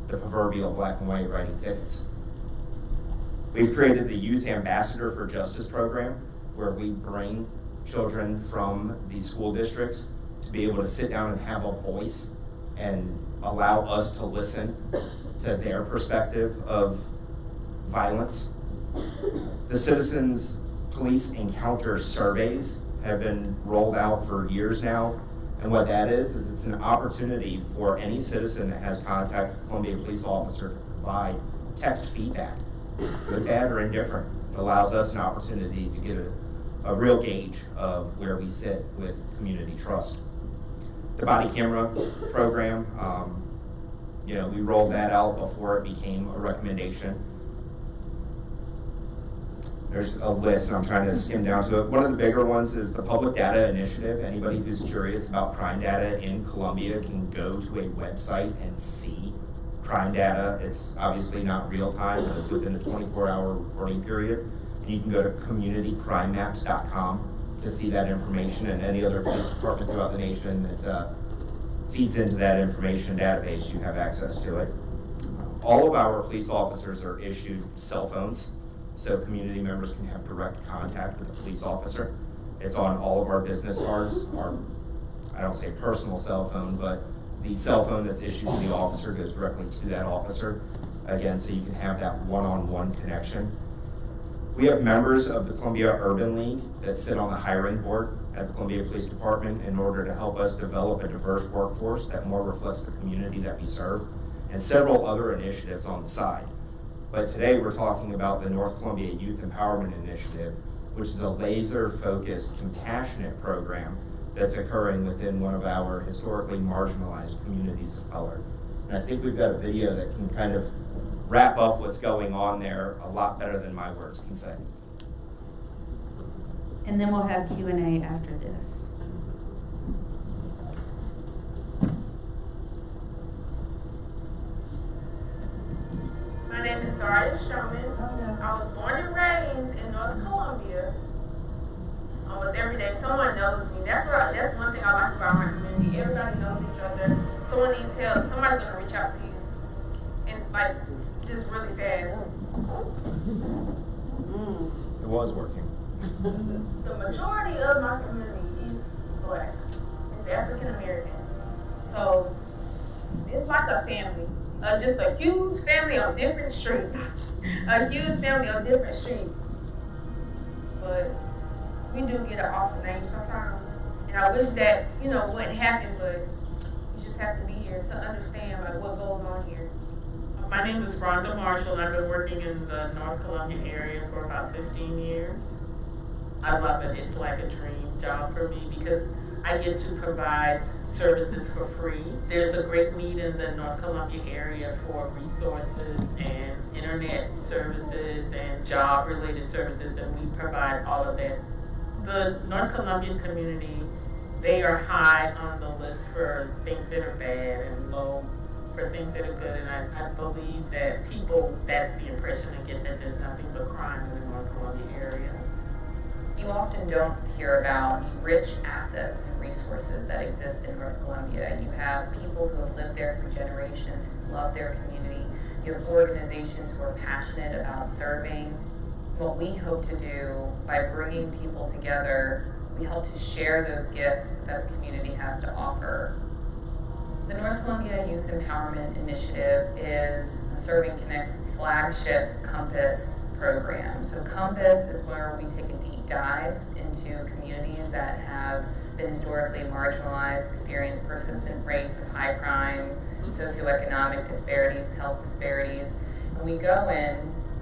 the proverbial black and white writing tickets. We've created the Youth Ambassador for Justice program, where we bring children from the school districts to be able to sit down and have a voice and allow us to listen to their perspective of violence. The Citizens Police Encounter surveys have been rolled out for years now, and what that is it's an opportunity for any citizen that has contact with a Columbia police officer to provide text feedback, good, bad, or indifferent. It allows us an opportunity to get a real gauge of where we sit with community trust. The body camera program, we rolled that out before it became a recommendation. There's a list, and I'm trying to skim down to it. One of the bigger ones is the Public Data Initiative. Anybody who's curious about crime data in Columbia can go to a website and see crime data. It's obviously not real time, but it's within a 24-hour reporting period. And you can go to communitycrimemaps.com to see that information, and any other police department throughout the nation that feeds into that information database, you have access to it. All of our police officers are issued cell phones, so community members can have direct contact with a police officer. It's on all of our business cards, I don't say personal cell phone, but the cell phone that's issued to the officer goes directly to that officer, again, so you can have that one-on-one connection. We have members of the Columbia Urban League that sit on the hiring board at the Columbia Police Department in order to help us develop a diverse workforce that more reflects the community that we serve, and several other initiatives on the side. But today we're talking about the North Columbia Youth Empowerment Initiative, which is a laser-focused, compassionate program that's occurring within one of our historically marginalized communities of color. And I think we've got a video that can kind of wrap up what's going on there a lot better than my words can say. And then we'll have Q&A after this. My name is Zaria Sherman. I was born and raised in North Columbia. Almost every day, someone knows me. That's one thing I like about my community. Everybody knows each other. Someone needs help. Somebody's gonna reach out to you, and just really fast. It was working. The majority of my community is Black. It's African American. So it's like a family. Just a huge family on different streets. A huge family on different streets. But we do get an awful name sometimes. And I wish that, wouldn't happen, but you just have to be here to understand what goes on here. My name is Rhonda Marshall, and I've been working in the North Columbia area for about 15 years. I love it. It's like a dream job for me because I get to provide services for free. There's a great need in the North Columbia area for resources and internet services and job-related services, and we provide all of that. The North Columbian community, they are high on the list for things that are bad and low for things that are good, and I believe that that's the impression they get, that there's nothing but crime in the North Columbia area. You often don't hear about the rich assets and resources that exist in North Columbia. You have people who have lived there for generations, who love their community. You have organizations who are passionate about serving. What we hope to do by bringing people together, we hope to share those gifts that the community has to offer. The North Columbia Youth Empowerment Initiative is Serving Connect's flagship Compass program. So Compass is where we take a deep dive into communities that have been historically marginalized, experience persistent rates of high crime, socioeconomic disparities, health disparities. And we go in,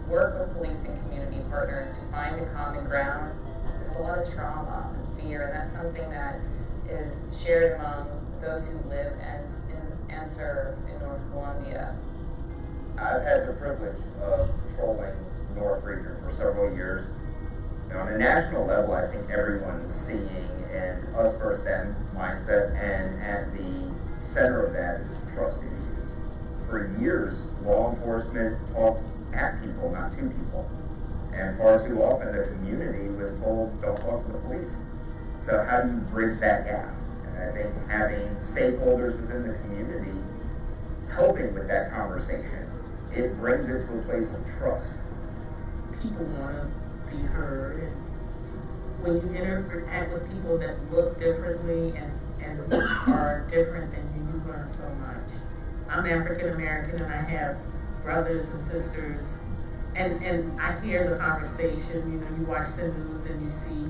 work with police and community partners to find a common ground. There's a lot of trauma and fear, and that's something that is shared among those who live and serve in North Columbia. I've had the privilege of patrolling North Region for several years. On a national level, I think everyone's seeing an us versus them mindset, and at the center of that is trust issues. For years, law enforcement talked at people, not to people. And far too often, the community was told, don't talk to the police. So how do you bridge that gap? And I think having stakeholders within the community helping with that conversation, it brings it to a place of trust. People want to be heard, and when you interact with people that look differently and are different than you learn so much. I'm African American and I have brothers and sisters, and I hear the conversation. You know, you watch the news and you see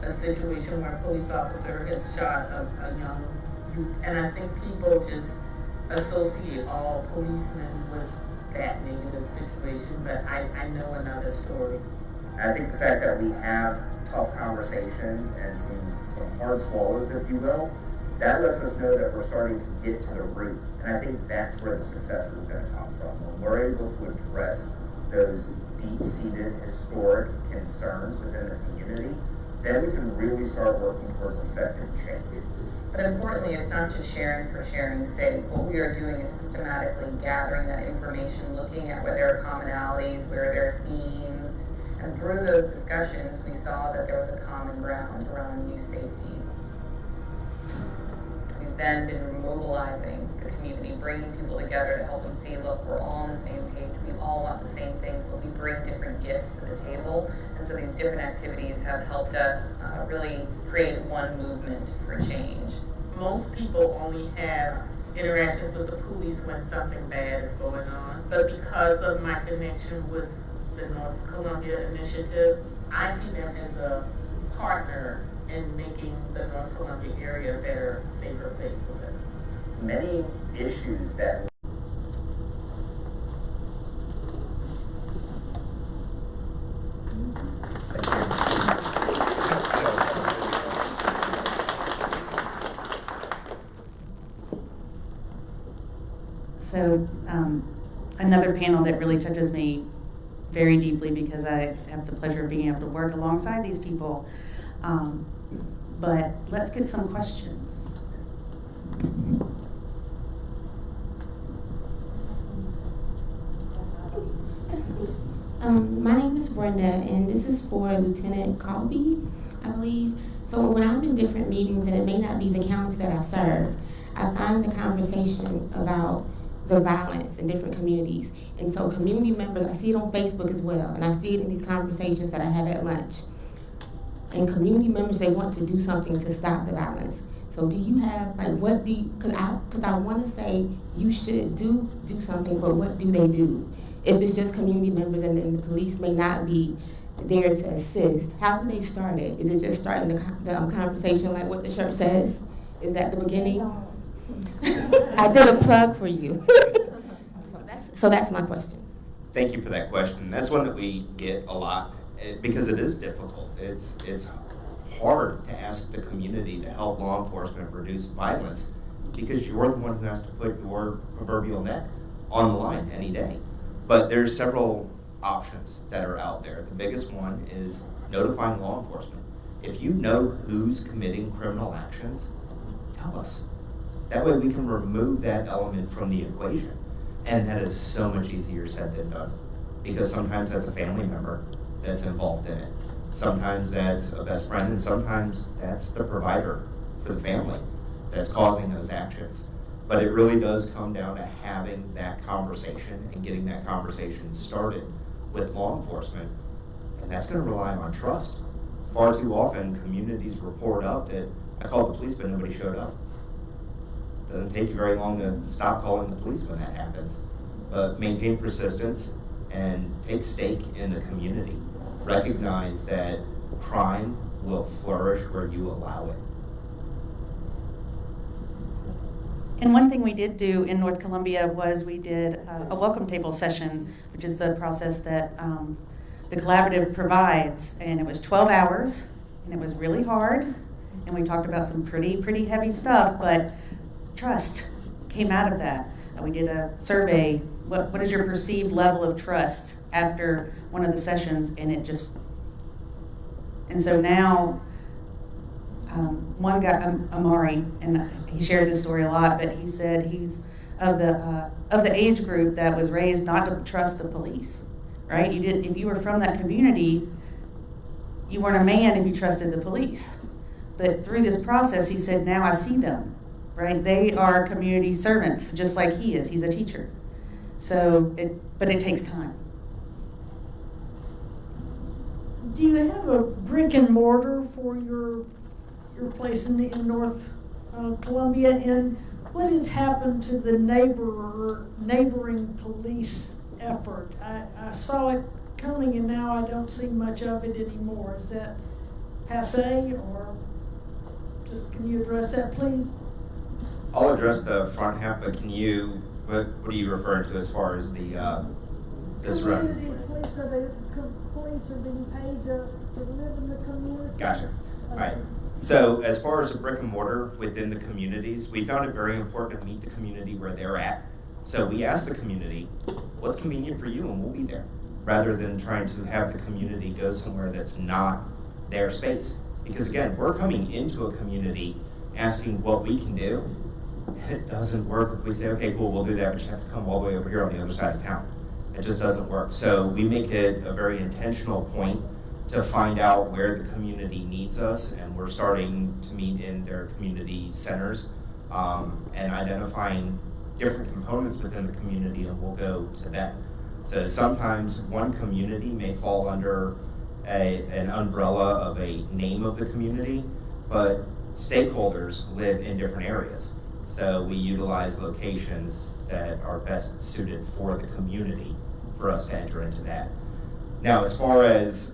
a situation where a police officer has shot a young youth, and I think people just associate all policemen with that negative situation, but I know another story. And I think the fact that we have tough conversations and some hard swallows, if you will, that lets us know that we're starting to get to the root. And I think that's where the success is going to come from. When we're able to address those deep-seated historic concerns within the community, then we can really start working towards effective change. But importantly, it's not just sharing for sharing's sake. What we are doing is systematically gathering that information, looking at where there are commonalities, where there are themes, and through those discussions, we saw that there was a common ground around youth safety. We've then been mobilizing the community, bringing people together to help them see, look, we're all on the same page. We all want the same things, but we bring different gifts to the table. And so these different activities have helped us really create one movement for change. Most people only have interactions with the police when something bad is going on, but because of my connection with the North Columbia Initiative, I see them as a partner in making the North Columbia area a better, safer place to live. Many issues that So another panel that really touches me very deeply because I have the pleasure of being able to work alongside these people. But let's get some questions. My name is Brenda, and this is for Lieutenant Calby, I believe. So when I'm in different meetings, and it may not be the counties that I serve, I find the conversation about the violence in different communities. And so community members, I see it on Facebook as well, and I see it in these conversations that I have at lunch. And community members, they want to do something to stop the violence. So do you have, like, what do you, because I want to say you should do something, but what do they do? If it's just community members and then the police may not be there to assist, how do they start it? Is it just starting the conversation like what the shirt says? Is that the beginning? I did a plug for you. So that's my question. Thank you for that question. That's one that we get a lot because it is difficult. It's hard to ask the community to help law enforcement reduce violence because you're the one who has to put your proverbial neck on the line any day. But there's several options that are out there. The biggest one is notifying law enforcement. If you know who's committing criminal actions, tell us. That way we can remove that element from the equation. And that is so much easier said than done. Because sometimes that's a family member that's involved in it. Sometimes that's a best friend, and sometimes that's the provider for the family that's causing those actions. But it really does come down to having that conversation and getting that conversation started with law enforcement. And that's going to rely on trust. Far too often, communities report up that I called the police, but nobody showed up. Doesn't take you very long to stop calling the police when that happens. But maintain persistence and take stake in the community. Recognize that crime will flourish where you allow it. And one thing we did do in North Columbia was we did a welcome table session, which is the process that the collaborative provides. And it was 12 hours, and it was really hard. And we talked about some pretty heavy stuff, but trust came out of that. And we did a survey. What is your perceived level of trust after one of the sessions? And so now, one guy, Amari, and he shares his story a lot, but he said he's of the age group that was raised not to trust the police, right? If you were from that community, you weren't a man if you trusted the police. But through this process, he said, now I see them, right? They are community servants, just like he is. He's a teacher. But it takes time. do you have a brick and mortar for your place in North Columbia? And what has happened to the neighboring police effort? I saw it coming and now I don't see much of it anymore. Is that passé, or just can you address that, please? I'll address the front half, but can you, what are you referring to as far as the, this room? Police are being paid to live in the community. Gotcha. All right. So as far as a brick and mortar within the communities, we found it very important to meet the community where they're at. So we asked the community, what's convenient for you, and we'll be there, rather than trying to have the community go somewhere that's not their space. Because again, we're coming into a community asking what we can do, and it doesn't work if we say, okay, cool, we'll do that, but you have to come all the way over here on the other side of town. It just doesn't work. So we make it a very intentional point to find out where the community needs us, and we're starting to meet in their community centers and identifying different components within the community, and we'll go to them. So sometimes one community may fall under an umbrella of a name of the community, but stakeholders live in different areas. So we utilize locations that are best suited for the community for us to enter into that. Now, as far as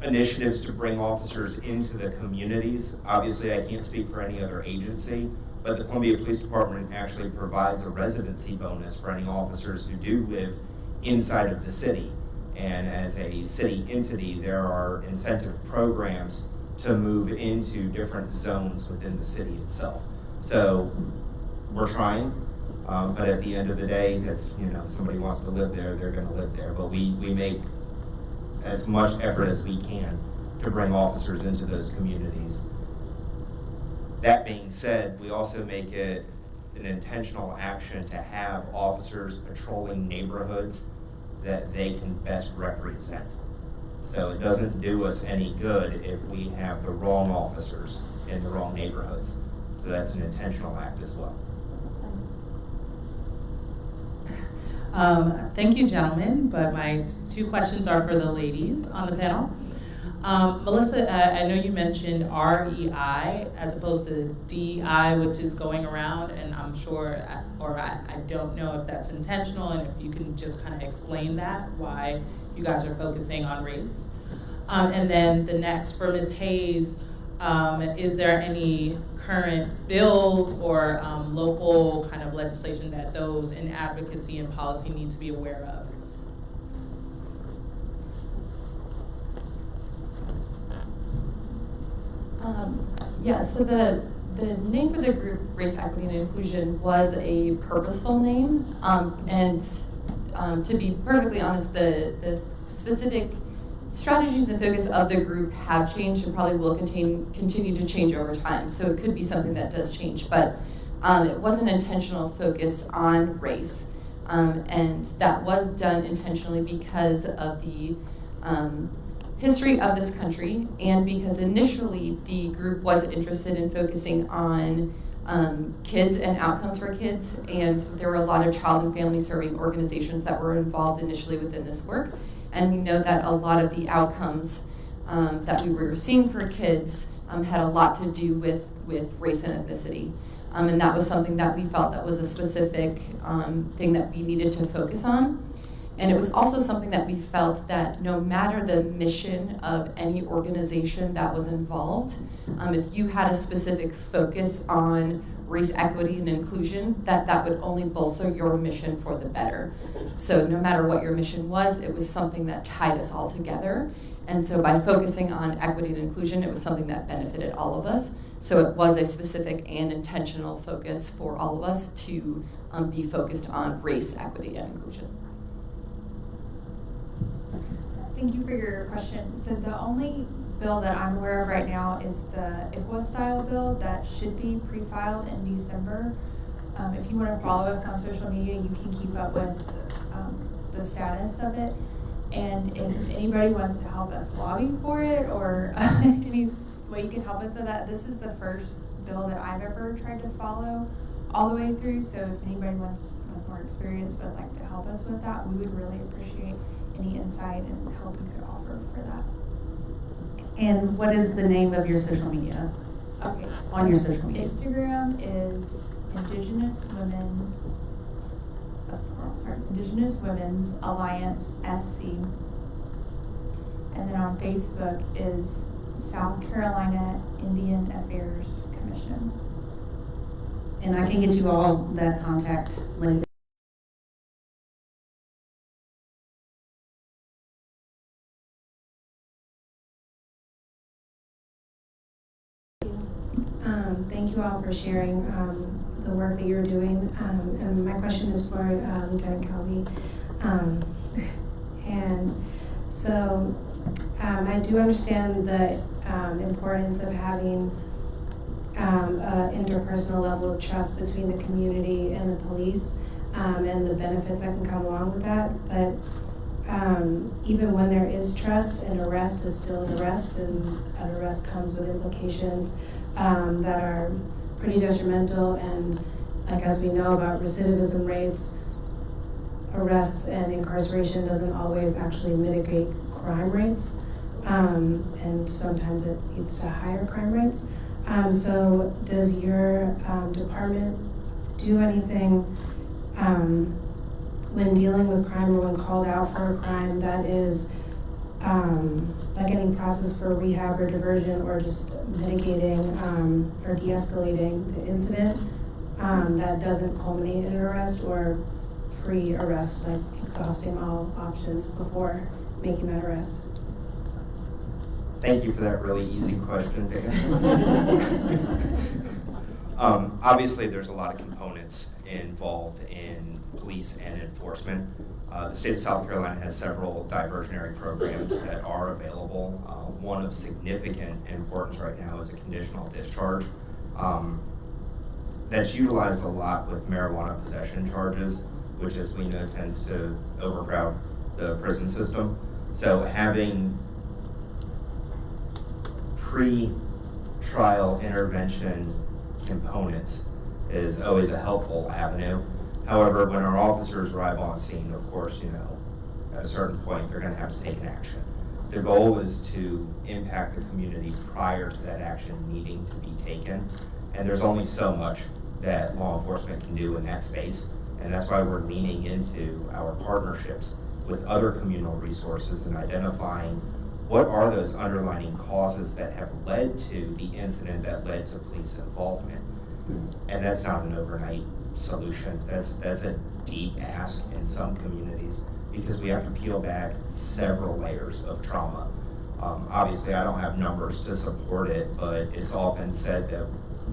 initiatives to bring officers into the communities, obviously I can't speak for any other agency, but the Columbia Police Department actually provides a residency bonus for any officers who do live inside of the city. And as a city entity, there are incentive programs to move into different zones within the city itself. So we're trying, but at the end of the day, that's, you know, if somebody wants to live there, they're gonna live there. But we make as much effort as we can to bring officers into those communities. That being said, we also make it an intentional action to have officers patrolling neighborhoods that they can best represent. So it doesn't do us any good if we have the wrong officers in the wrong neighborhoods. So that's an intentional act as well. Thank you, gentlemen, but my two questions are for the ladies on the panel. Melissa, I know you mentioned REI as opposed to DEI, which is going around, and I'm sure, or I don't know if that's intentional, and if you can just kind of explain that, why you guys are focusing on race. And then the next, for Ms. Hayes, is there any current bills or local kind of legislation that those in advocacy and policy need to be aware of? Yeah, so the name for the group, Race, Equity, and Inclusion, was a purposeful name. And to be perfectly honest, the specific strategies and focus of the group have changed and probably will continue to change over time. So it could be something that does change, but it was an intentional focus on race. And that was done intentionally because of the history of this country, and because initially the group was interested in focusing on kids and outcomes for kids, and there were a lot of child and family serving organizations that were involved initially within this work. And we know that a lot of the outcomes that we were seeing for kids had a lot to do with race and ethnicity. And that was something that we felt that was a specific thing that we needed to focus on. And it was also something that we felt that no matter the mission of any organization that was involved, if you had a specific focus on race, equity, and inclusion, that would only bolster your mission for the better. So no matter what your mission was, it was something that tied us all together. And so by focusing on equity and inclusion, it was something that benefited all of us. So it was a specific and intentional focus for all of us to be focused on race, equity, and inclusion. Thank you for your question. So the only bill that I'm aware of right now is the ICWA style bill that should be pre-filed in December. If you want to follow us on social media, you can keep up with the status of it. And if anybody wants to help us lobbying for it, or any way you can help us with that, this is the first bill that I've ever tried to follow all the way through. So if anybody wants with more experience would like to help us with that, we would really appreciate any insight and help you could offer for that. And what is the name of your social media? Okay. On your social media. Instagram is Indigenous Women. Indigenous Women's Alliance SC. And then on Facebook is South Carolina Indian Affairs Commission. And I can get you all that contact link. Thank you all for sharing the work that you're doing. And my question is for Lieutenant Calby. And so I do understand the importance of having an interpersonal level of trust between the community and the police, and the benefits that can come along with that. But even when there is trust, an arrest is still an arrest, and an arrest comes with implications that are pretty detrimental. And like, as we know about recidivism rates, arrests and incarceration doesn't always actually mitigate crime rates, and sometimes it leads to higher crime rates. So does your department do anything when dealing with crime or when called out for a crime that is like any process for rehab or diversion or just mitigating or de-escalating the incident that doesn't culminate in an arrest, or pre-arrest, like exhausting all options before making that arrest? Thank you for that really easy question to answer. Obviously, there's a lot of components involved in police and enforcement. The state of South Carolina has several diversionary programs that are available. One of significant importance right now is a conditional discharge that's utilized a lot with marijuana possession charges, which, as we know, tends to overcrowd the prison system. So having pre-trial intervention components is always a helpful avenue. However, when our officers arrive on scene, of course, at a certain point, they're going to have to take an action. The goal is to impact the community prior to that action needing to be taken. And there's only so much that law enforcement can do in that space. And that's why we're leaning into our partnerships with other communal resources and identifying what are those underlying causes that have led to the incident that led to police involvement. And that's not an overnight solution. That's a deep ask in some communities, because we have to peel back several layers of trauma. Obviously, I don't have numbers to support it, but it's often said that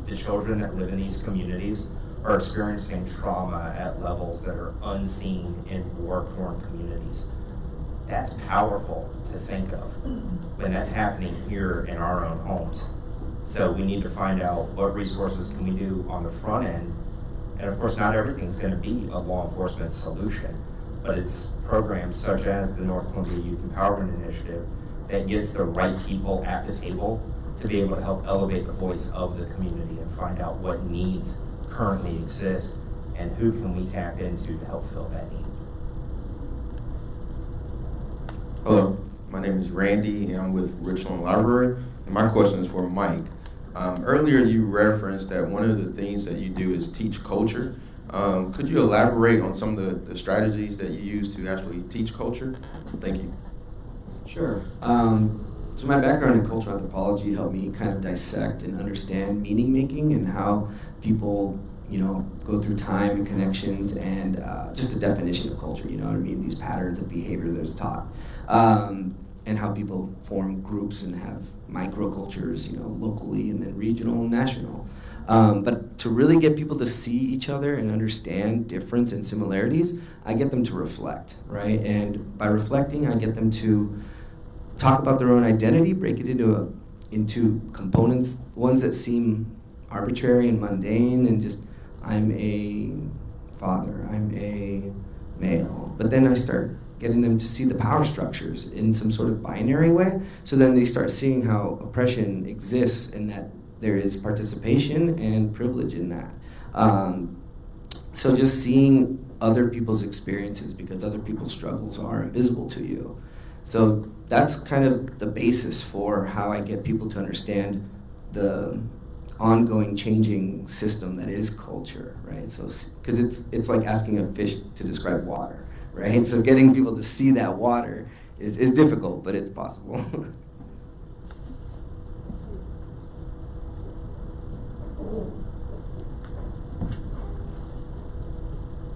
the children that live in these communities are experiencing trauma at levels that are unseen in war-torn communities. That's powerful to think of when that's happening here in our own homes. So we need to find out what resources can we do on the front end. And of course, not everything's going to be a law enforcement solution, but it's programs such as the North Columbia Youth Empowerment Initiative that gets the right people at the table to be able to help elevate the voice of the community and find out what needs currently exist and who can we tap into to help fill that need. Hello, my name is Randy and I'm with Richland Library, and my question is for Mike. Earlier you referenced that one of the things that you do is teach culture. Could you elaborate on some of the strategies that you use to actually teach culture? Thank you. Sure. So my background in cultural anthropology helped me kind of dissect and understand meaning making and how people, go through time and connections and just the definition of culture, you know what I mean? These patterns of behavior that is taught. And how people form groups and have microcultures, locally and then regional and national. But to really get people to see each other and understand difference and similarities, I get them to reflect, right? And by reflecting, I get them to talk about their own identity, break it into components, ones that seem arbitrary and mundane, and just, I'm a father, I'm a male. But then I start getting them to see the power structures in some sort of binary way, so then they start seeing how oppression exists and that there is participation and privilege in that. So just seeing other people's experiences, because other people's struggles are invisible to you, So that's kind of the basis for how I get people to understand the ongoing changing system that is culture, right? So, because it's like asking a fish to describe water, right? So getting people to see that water is difficult, but it's possible.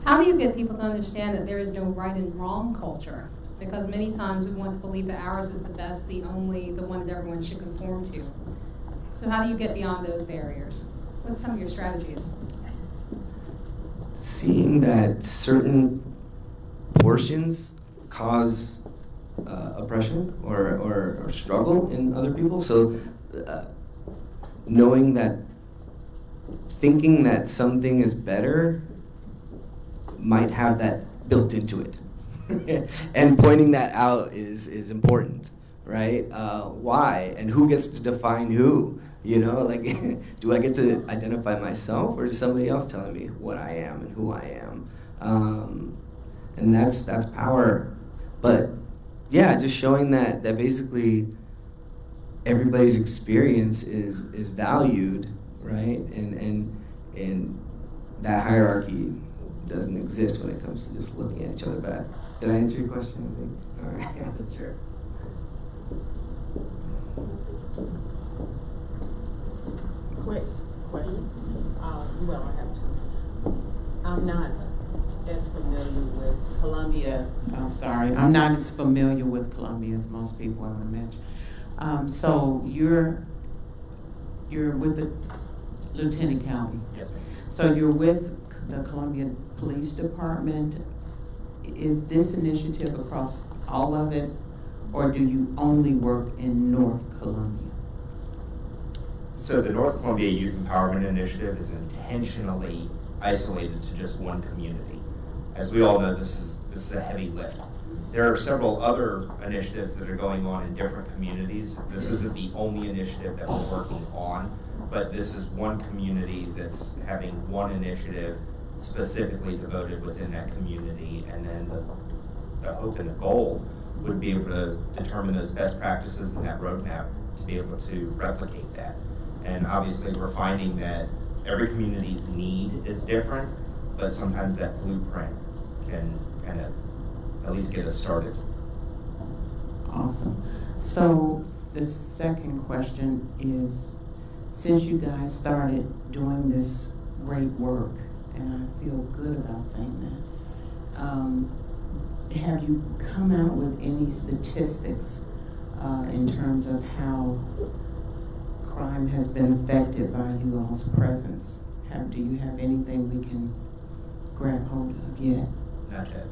How do you get people to understand that there is no right and wrong culture? Because many times we want to believe that ours is the best, the only, the one that everyone should conform to. So how do you get beyond those barriers? What's some of your strategies? Seeing that certain portions cause oppression or struggle in other people. So knowing that thinking that something is better might have that built into it. And pointing that out is important, right? Why? And who gets to define who? You know, like, do I get to identify myself, or is somebody else telling me what I am and who I am? And that's power. But yeah, just showing that basically everybody's experience is valued, right? And that hierarchy doesn't exist when it comes to just looking at each other. But did I answer your question? I think. All right, yeah, sure. Quick question. Well, I have two. I'm not as familiar with Columbia. I'm sorry. I'm not as familiar with Columbia as most people, I would imagine. So you're with the Lieutenant Calby. Yes, ma'am. So you're with the Columbia Police Department. Is this initiative across all of it, or do you only work in North Columbia? So the North Columbia Youth Empowerment Initiative is intentionally isolated to just one community. As we all know, this is a heavy lift. There are several other initiatives that are going on in different communities. This isn't the only initiative that we're working on, but this is one community that's having one initiative specifically devoted within that community, and then the hope and the goal would be able to determine those best practices in that roadmap to be able to replicate that. And obviously we're finding that every community's need is different, but sometimes that blueprint can kind of at least get us started. Awesome. So the second question is, since you guys started doing this great work, and I feel good about saying that, have you come out with any statistics in terms of how crime has been affected by you all's presence? Do you have anything we can grab hold of yet? Not yet.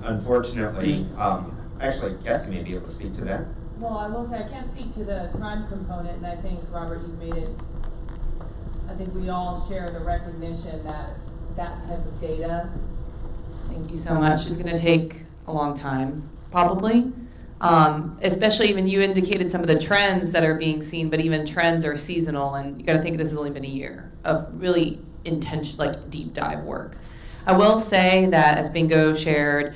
Unfortunately, actually, Cassie may be able to speak to that. Well, I will say I can't speak to the crime component, and I think, Robert, you've made it, I think we all share the recognition that that type of data. Thank you so much. It's going to take a long time, probably. Especially even you indicated some of the trends that are being seen, but even trends are seasonal, and you got to think this has only been a year of really intense, like deep dive work. I will say that, as Bingo shared,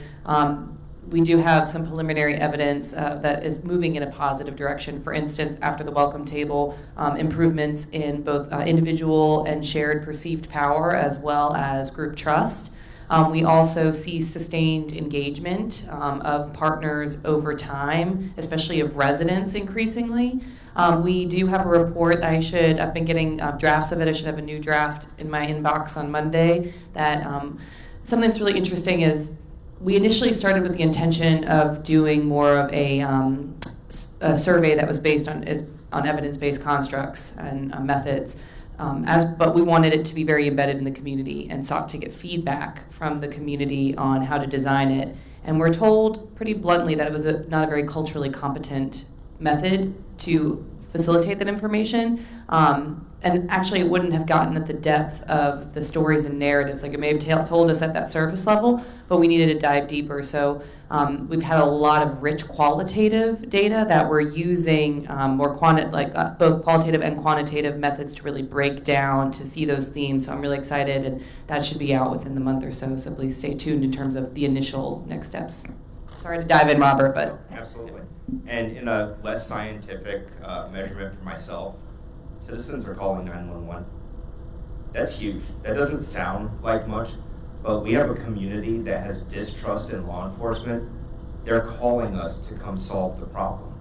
we do have some preliminary evidence that is moving in a positive direction. For instance, after the welcome table, improvements in both individual and shared perceived power, as well as group trust. We also see sustained engagement of partners over time, especially of residents increasingly. We do have a report. I've been getting drafts of it. I should have a new draft in my inbox on Monday. That something that's really interesting is we initially started with the intention of doing more of a survey that was based on evidence-based constructs and methods. But we wanted it to be very embedded in the community and sought to get feedback from the community on how to design it. And we're told pretty bluntly that it was not a very culturally competent method to facilitate that information. And actually, it wouldn't have gotten at the depth of the stories and narratives. Like, it may have told us at that surface level, but we needed to dive deeper. So we've had a lot of rich qualitative data that we're using both qualitative and quantitative methods to really break down, to see those themes. So I'm really excited, and that should be out within the month or so. So please stay tuned in terms of the initial next steps. Sorry to dive in, Robert, but. Absolutely. And in a less scientific measurement for myself, citizens are calling 911. That's huge. That doesn't sound like much, but we have a community that has distrust in law enforcement. They're calling us to come solve the problem.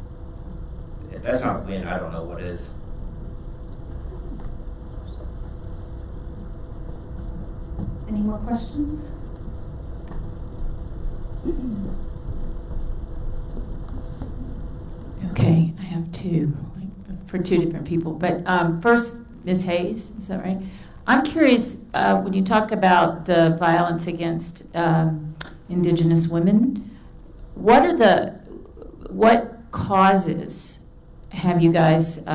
If that's not a win, I don't know what is. Any more questions? Okay, I have two, for two different people. But first, Ms. Hayes, is that right? I'm curious, when you talk about the violence against Indigenous women, what causes have you guys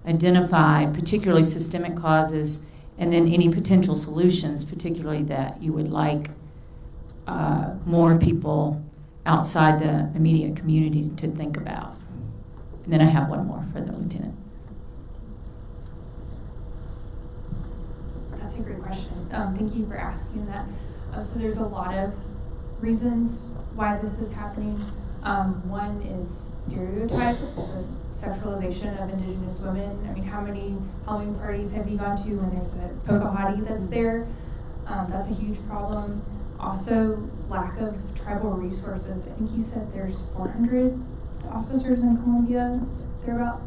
identified, particularly systemic causes, and then any potential solutions, particularly that you would like more people outside the immediate community to think about? And then I have one more for the lieutenant. That's a great question. Thank you for asking that. So there's a lot of reasons why this is happening. One is stereotypes, the sexualization of Indigenous women. I mean, how many Halloween parties have you gone to when there's a Pocahontas that's there? That's a huge problem. Also, lack of tribal resources. I think you said there's 400 officers in Columbia, thereabouts.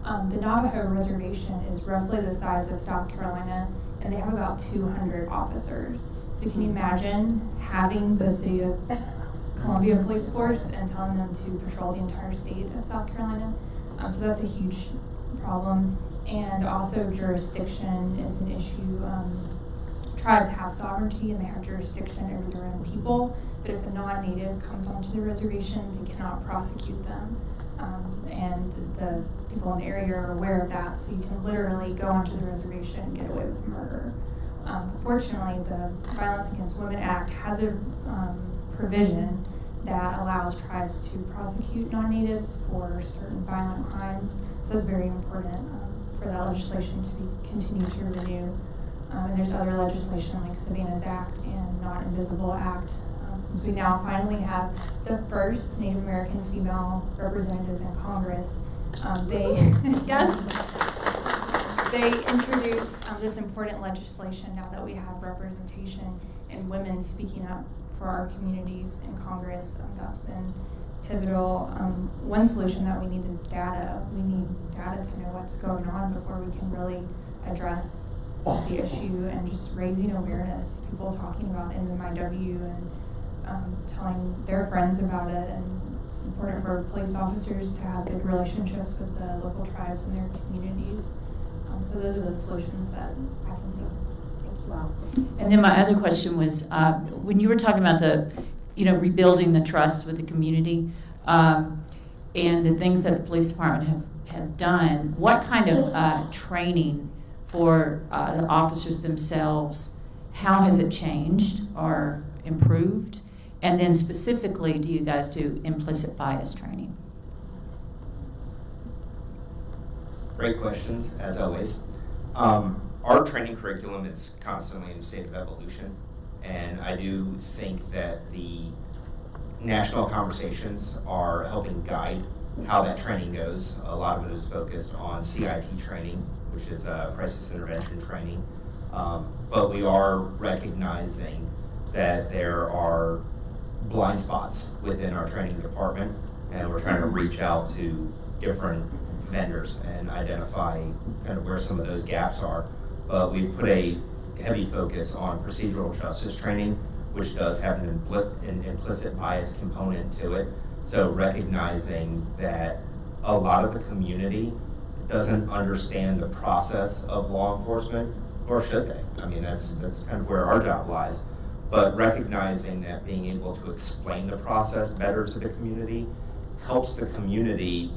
The Navajo reservation is roughly the size of South Carolina, and they have about 200 officers. So can you imagine having the city of Columbia Police Force and telling them to patrol the entire state of South Carolina? So that's a huge problem. And also jurisdiction is an issue. Tribes have sovereignty and they have jurisdiction over their own people, but if a non-native comes onto the reservation, they cannot prosecute them. And the people in the area are aware of that, so you can literally go onto the reservation and get away with murder. Fortunately, the Violence Against Women Act has a provision that allows tribes to prosecute non-natives for certain violent crimes. So it's very important for that legislation to be continued to renew. And there's other legislation like Savannah's Act and Not Invisible Act. Since we now finally have the first Native American female representatives in Congress, they introduced this important legislation now that we have representation and women speaking up for our communities in Congress. That's been pivotal. One solution that we need is data. We need data to know what's going on before we can really address the issue, and just raising awareness. People talking about NMIW and telling their friends about it. And it's important for police officers to have good relationships with the local tribes and their communities. So those are the solutions that I can see. Thank you. Wow. And then my other question was, when you were talking about the, rebuilding the trust with the community, and the things that the police department has done, what kind of training for the officers themselves, how has it changed or improved? And then specifically, do you guys do implicit bias training? Great questions, as always. Our training curriculum is constantly in a state of evolution, and I do think that the national conversations are helping guide how that training goes. A lot of it is focused on CIT training, which is crisis intervention training, but we are recognizing that there are blind spots within our training department, and we're trying to reach out to different vendors and identify kind of where some of those gaps are. But we put a heavy focus on procedural justice training, which does have an implicit bias component to it. So recognizing that a lot of the community doesn't understand the process of law enforcement, or should they? I mean, that's kind of where our job lies. But recognizing that being able to explain the process better to the community helps the community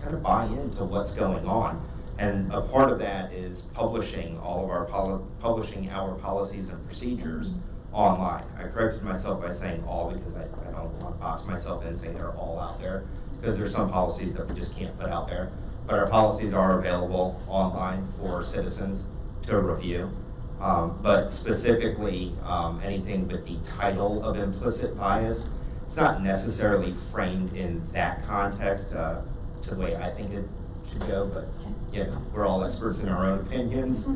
kind of buy into what's going on. And a part of that is publishing all of our publishing our policies and procedures online. I corrected myself by saying all, because I don't want to box myself in saying they're all out there, because there's some policies that we just can't put out there. But our policies are available online for citizens to review. But specifically, anything with the title of implicit bias it's not necessarily framed in that context to the way I think it should go, but you know, we're all experts in our own opinions.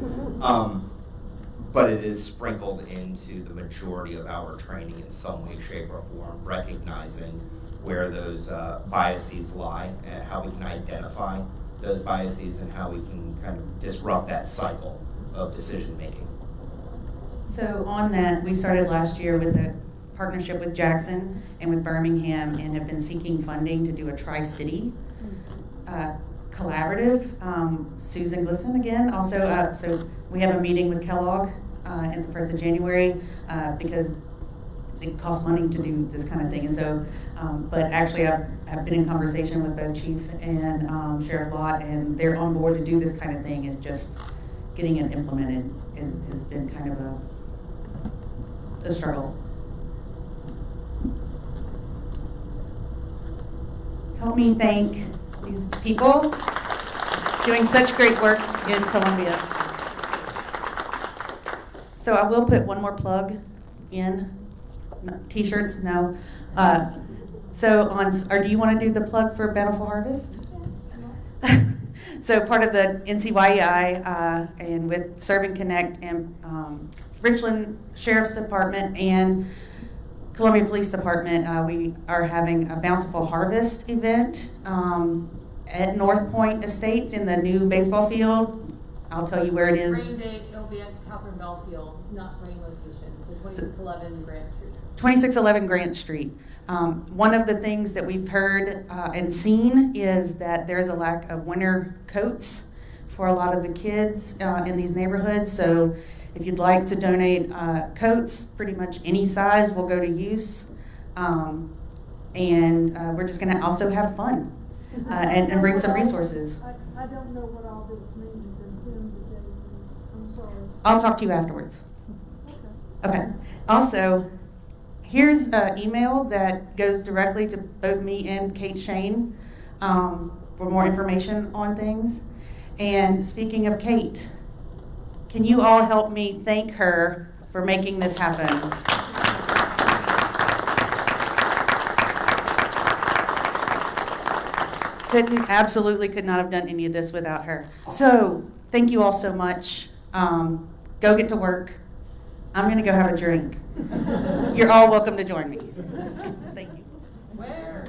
But it is sprinkled into the majority of our training in some way, shape, or form, recognizing where those biases lie and how we can identify those biases and how we can kind of disrupt that cycle of decision making. So on that, we started last year with a partnership with Jackson and with Birmingham, and have been seeking funding to do a Tri-City collaborative. Susan Glisson again, also, so we have a meeting with Kellogg at the 1st of January because it costs money to do this kind of thing. And so, but actually I've been in conversation with both Chief and Sheriff Lott, and they're on board to do this kind of thing. It's just getting it implemented has been kind of a struggle. Help me thank these people doing such great work in Columbia. So I will put one more plug in. T-shirts, no. So or do you want to do the plug for Bountiful Harvest? So part of the NCYEI and with Serve and Connect and Richland Sheriff's Department and Columbia Police Department, we are having a Bountiful Harvest event at North Point Estates in the new baseball field. I'll tell you where it is. Rain date, it'll be at Catherine Bell Field, not rain location, so 2611 Grant Street. 2611 Grant Street. One of the things that we've heard and seen is that there's a lack of winter coats for a lot of the kids in these neighborhoods. So if you'd like to donate coats, pretty much any size will go to use. And we're just going to also have fun and bring some resources. I don't know what all this means and when the day is. I'm sorry. I'll talk to you afterwards. Okay. Also, here's an email that goes directly to both me and Kate Shane for more information on things. And speaking of Kate, can you all help me thank her for making this happen? Absolutely could not have done any of this without her. So thank you all so much. Go get to work. I'm going to go have a drink. You're all welcome to join me. Thank you. Where?